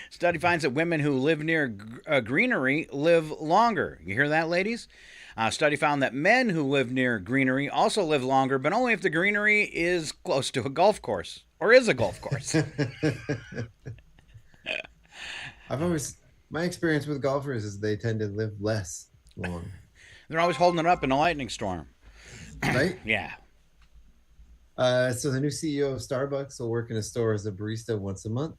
Study finds that women who live near greenery live longer. You hear that, ladies? Study found that men who live near greenery also live longer, but only if the greenery is close to a golf course or is a golf course. My experience with golfers is they tend to live less long. They're always holding it up in a lightning storm. Right? Yeah. So the new CEO of Starbucks will work in a store as a barista once a month.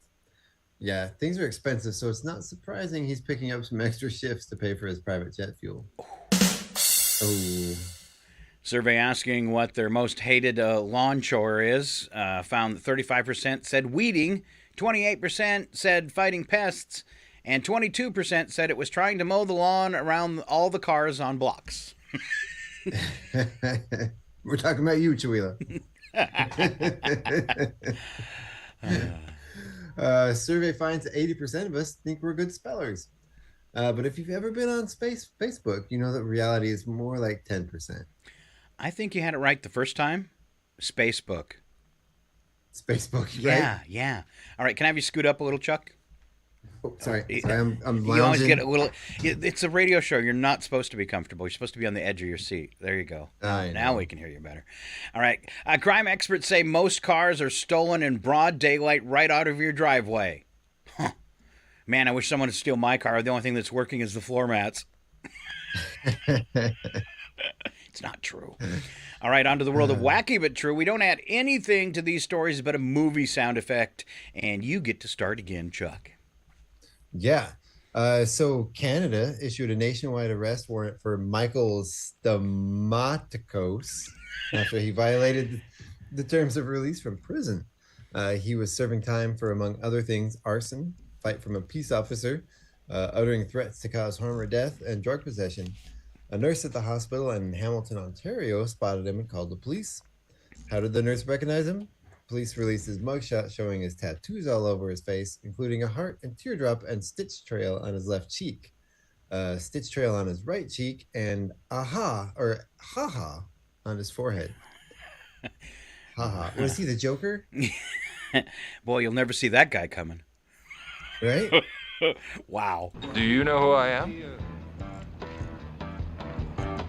Yeah, things are expensive, so it's not surprising he's picking up some extra shifts to pay for his private jet fuel. Oh. Survey asking what their most hated lawn chore is found that 35% said weeding, 28% said fighting pests, and 22% said it was trying to mow the lawn around all the cars on blocks. We're talking about you, Chihuahua. Survey finds that 80% of us think we're good spellers. But if you've ever been on Facebook, you know that reality is more like 10%. I think you had it right the first time. Spacebook. Spacebook, right? Yeah. Yeah. All right, can I have you scoot up a little, Chuck? Oh, sorry, I'm lounging. You always get a little. It's a radio show. You're not supposed to be comfortable. You're supposed to be on the edge of your seat. There you go. Now we can hear you better. All right. Crime experts say most cars are stolen in broad daylight right out of your driveway. Huh. Man, I wish someone would steal my car. The only thing that's working is the floor mats. It's not true. All right, on to the world of wacky but true. We don't add anything to these stories but a movie sound effect. And you get to start again, Chuck. Yeah. So Canada issued a nationwide arrest warrant for Michael Stamatikos after he violated the terms of release from prison. He was serving time for, among other things, arson, fight from a peace officer, uttering threats to cause harm or death, and drug possession. A nurse at the hospital in Hamilton, Ontario, spotted him and called the police. How did the nurse recognize him? Police released his mugshot showing his tattoos all over his face, including a heart and teardrop and stitch trail on his left cheek, stitch trail on his right cheek, and haha on his forehead. Haha. Was he the Joker? Boy, you'll never see that guy coming. Right? Wow. Do you know who I am?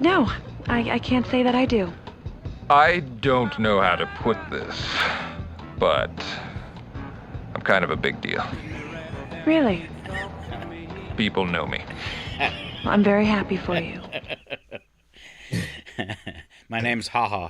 No, I can't say that I do. I don't know how to put this, but I'm kind of a big deal. Really? People know me. Well, I'm very happy for you. My name's Haha.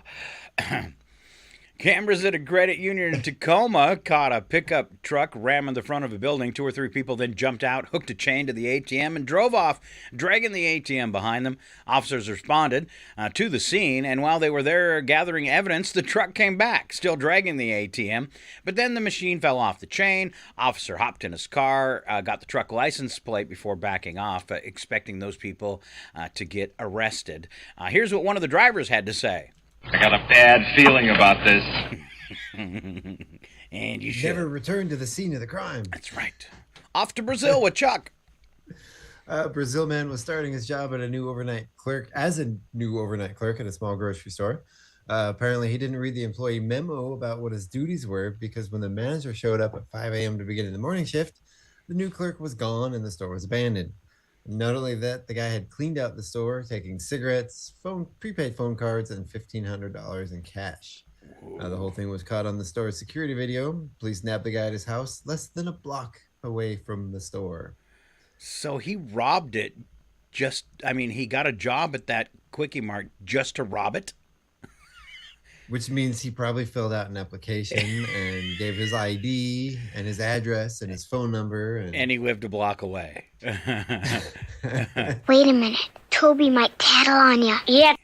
Cameras at a credit union in Tacoma caught a pickup truck ramming the front of a building. 2 or 3 people then jumped out, hooked a chain to the ATM, and drove off, dragging the ATM behind them. Officers responded to the scene, and while they were there gathering evidence, the truck came back, still dragging the ATM. But then the machine fell off the chain. Officer hopped in his car, got the truck license plate before backing off, expecting those people to get arrested. Here's what one of the drivers had to say. I got a bad feeling about this. And you should never return to the scene of the crime. That's right. Off to Brazil with Chuck. Brazil man was starting his job as a new overnight clerk at a small grocery store. Apparently, he didn't read the employee memo about what his duties were, because when the manager showed up at 5 a.m. to begin the morning shift, the new clerk was gone and the store was abandoned. Not only that, the guy had cleaned out the store, taking cigarettes, prepaid phone cards, and $1,500 in cash. The whole thing was caught on the store's security video. Police nabbed the guy at his house less than a block away from the store. So he robbed it he got a job at that Quickie Mart just to rob it? Which means he probably filled out an application and gave his ID and his address and his phone number. And he lived a block away. Wait a minute. Toby might tattle on you. Yep.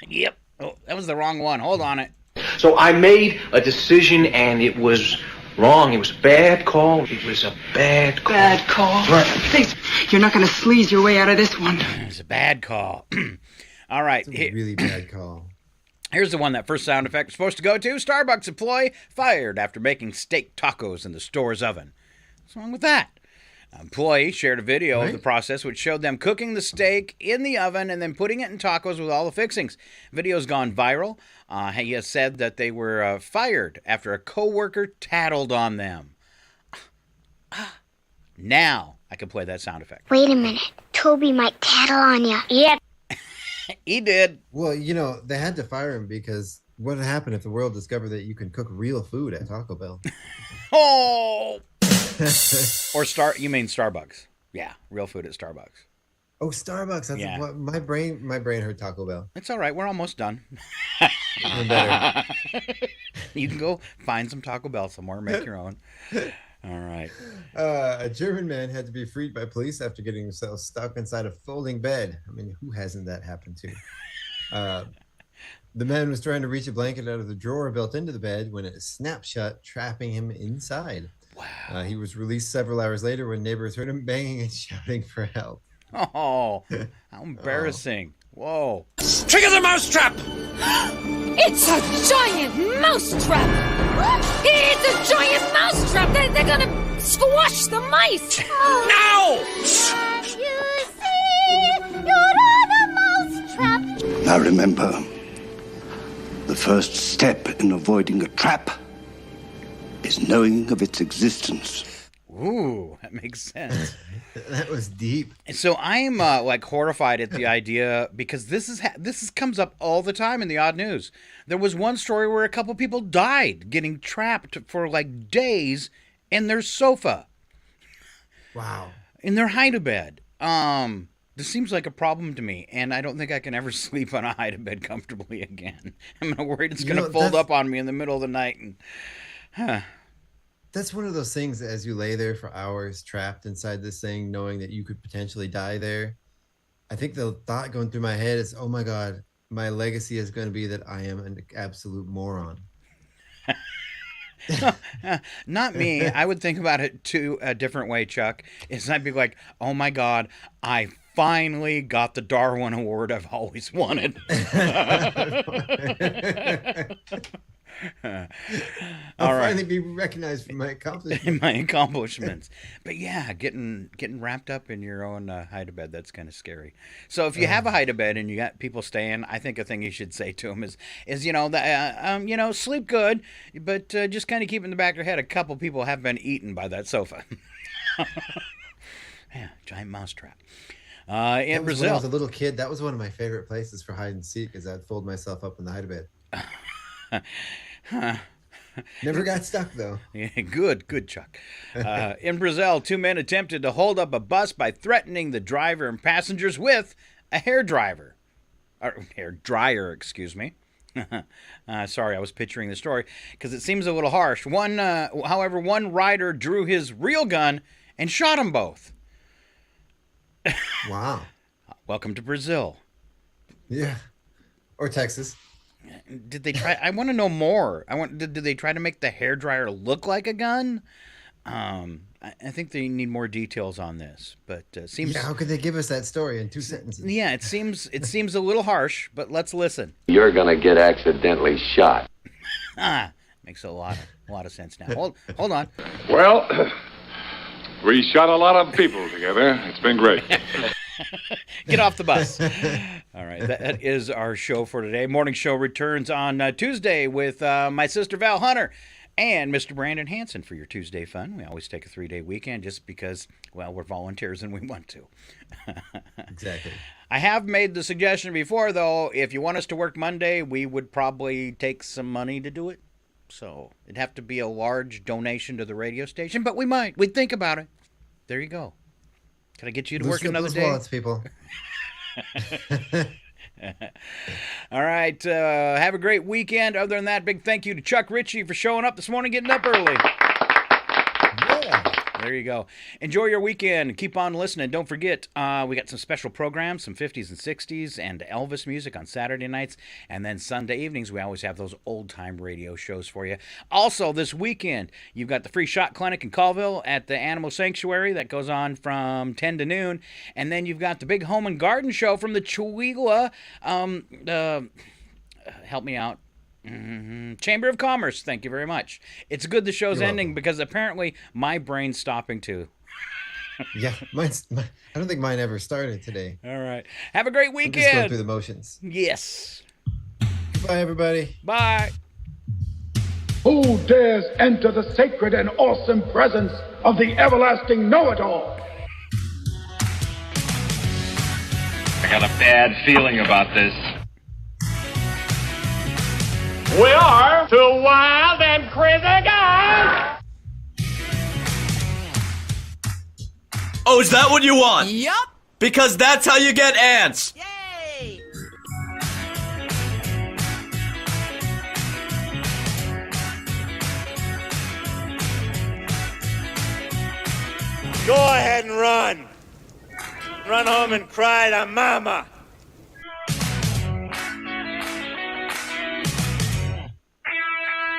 Yep. Oh, that was the wrong one. Hold on it. So I made a decision, and it was wrong. It was a bad call. It was a bad call. Bad call? Right. Please, you're not going to sleaze your way out of this one. It was a bad call. All right. It's a really bad call. Here's the one that first sound effect was supposed to go to. Starbucks employee fired after making steak tacos in the store's oven. What's wrong with that? An employee shared a video of the process which showed them cooking the steak in the oven and then putting it in tacos with all the fixings. Video's gone viral. He has said that they were fired after a coworker tattled on them. Now I can play that sound effect. Wait a minute. Toby might tattle on you. Yep. He did. Well, they had to fire him because what would happen if the world discovered that you can cook real food at Taco Bell? Oh! You mean Starbucks. Yeah, real food at Starbucks. Oh, Starbucks. That's what my brain heard Taco Bell. It's all right. We're almost done. Even better. You can go find some Taco Bell somewhere, make your own. All right. A German man had to be freed by police after getting himself stuck inside a folding bed. I mean, who hasn't that happened to? The man was trying to reach a blanket out of the drawer built into the bed when it snapped shut, trapping him inside. Wow. He was released several hours later when neighbors heard him banging and shouting for help. Oh, how embarrassing. Whoa. Trigger the mousetrap! It's a giant mousetrap! It's a giant mousetrap! They're gonna squash the mice! Now! Can't you see? You're on a mousetrap! Now remember, the first step in avoiding a trap is knowing of its existence. Ooh, that makes sense. That was deep. So I'm horrified at the idea because this comes up all the time in the odd news. There was one story where a couple people died getting trapped for days in their sofa. Wow. In their hide-a-bed. This seems like a problem to me, and I don't think I can ever sleep on a hide-a-bed comfortably again. I'm worried it's going to fold up on me in the middle of the night. And, That's one of those things that as you lay there for hours trapped inside this thing, knowing that you could potentially die there, I think the thought going through my head is, oh my God, my legacy is going to be that I am an absolute moron. Not me. I would think about it a different way, Chuck. I'd be like, oh my God, I finally got the Darwin Award I've always wanted. I'll finally be recognized for my accomplishments. But yeah, getting wrapped up in your own hide-a-bed, that's kind of scary. So if you have a hide-a-bed and you got people staying, I think a thing you should say to them is sleep good, but just kind of keep in the back of your head, a couple people have been eaten by that sofa. Yeah, giant mousetrap. In Brazil, when I was a little kid, that was one of my favorite places for hide and seek, is I'd fold myself up in the hide-a-bed. Never got stuck, though. Yeah, good, Chuck. In Brazil, 2 men attempted to hold up a bus by threatening the driver and passengers with a hair dryer, excuse me. Sorry, I was picturing the story because it seems a little harsh. However, one rider drew his real gun and shot them both. Wow. Welcome to Brazil. Yeah. Or Texas. Did they try? I want to know more. Did they try to make the hairdryer look like a gun? I think they need more details on this. But seems. Yeah, how could they give us that story in 2 sentences? Yeah, it seems a little harsh. But let's listen. You're gonna get accidentally shot. Makes a lot of sense now. Hold on. Well, we shot a lot of people together. It's been great. Get off the bus. All right, that is our show for today. Morning show returns on Tuesday with my sister Val Hunter and Mr. Brandon Hanson for your Tuesday fun. We always take a 3-day weekend just because, well, we're volunteers and we want to. Exactly. I have made the suggestion before, though, if you want us to work Monday, we would probably take some money to do it. So it'd have to be a large donation to the radio station, but we might. We'd think about it. There you go. Can I get you to work another day? Wallets, people. All right. Have a great weekend. Other than that, big thank you to Chuck Ritchie for showing up this morning, getting up early. Yeah. There you go. Enjoy your weekend. Keep on listening. Don't forget, we got some special programs, some 50s and 60s and Elvis music on Saturday nights. And then Sunday evenings, we always have those old-time radio shows for you. Also, this weekend, you've got the free shot clinic in Colville at the Animal Sanctuary. That goes on from 10 to noon. And then you've got the big home and garden show from the Chihuahua. Help me out. Chamber of Commerce, thank you very much. It's good the show's ending because apparently my brain's stopping too. Yeah, I don't think mine ever started today. All right. Have a great weekend. I'm just going through the motions. Yes. Bye, everybody. Bye. Who dares enter the sacred and awesome presence of the everlasting know-it-all? I got a bad feeling about this. We are two wild and crazy guys. Oh, is that what you want? Yup. Because that's how you get ants. Yay. Go ahead and run. Run home and cry to mama.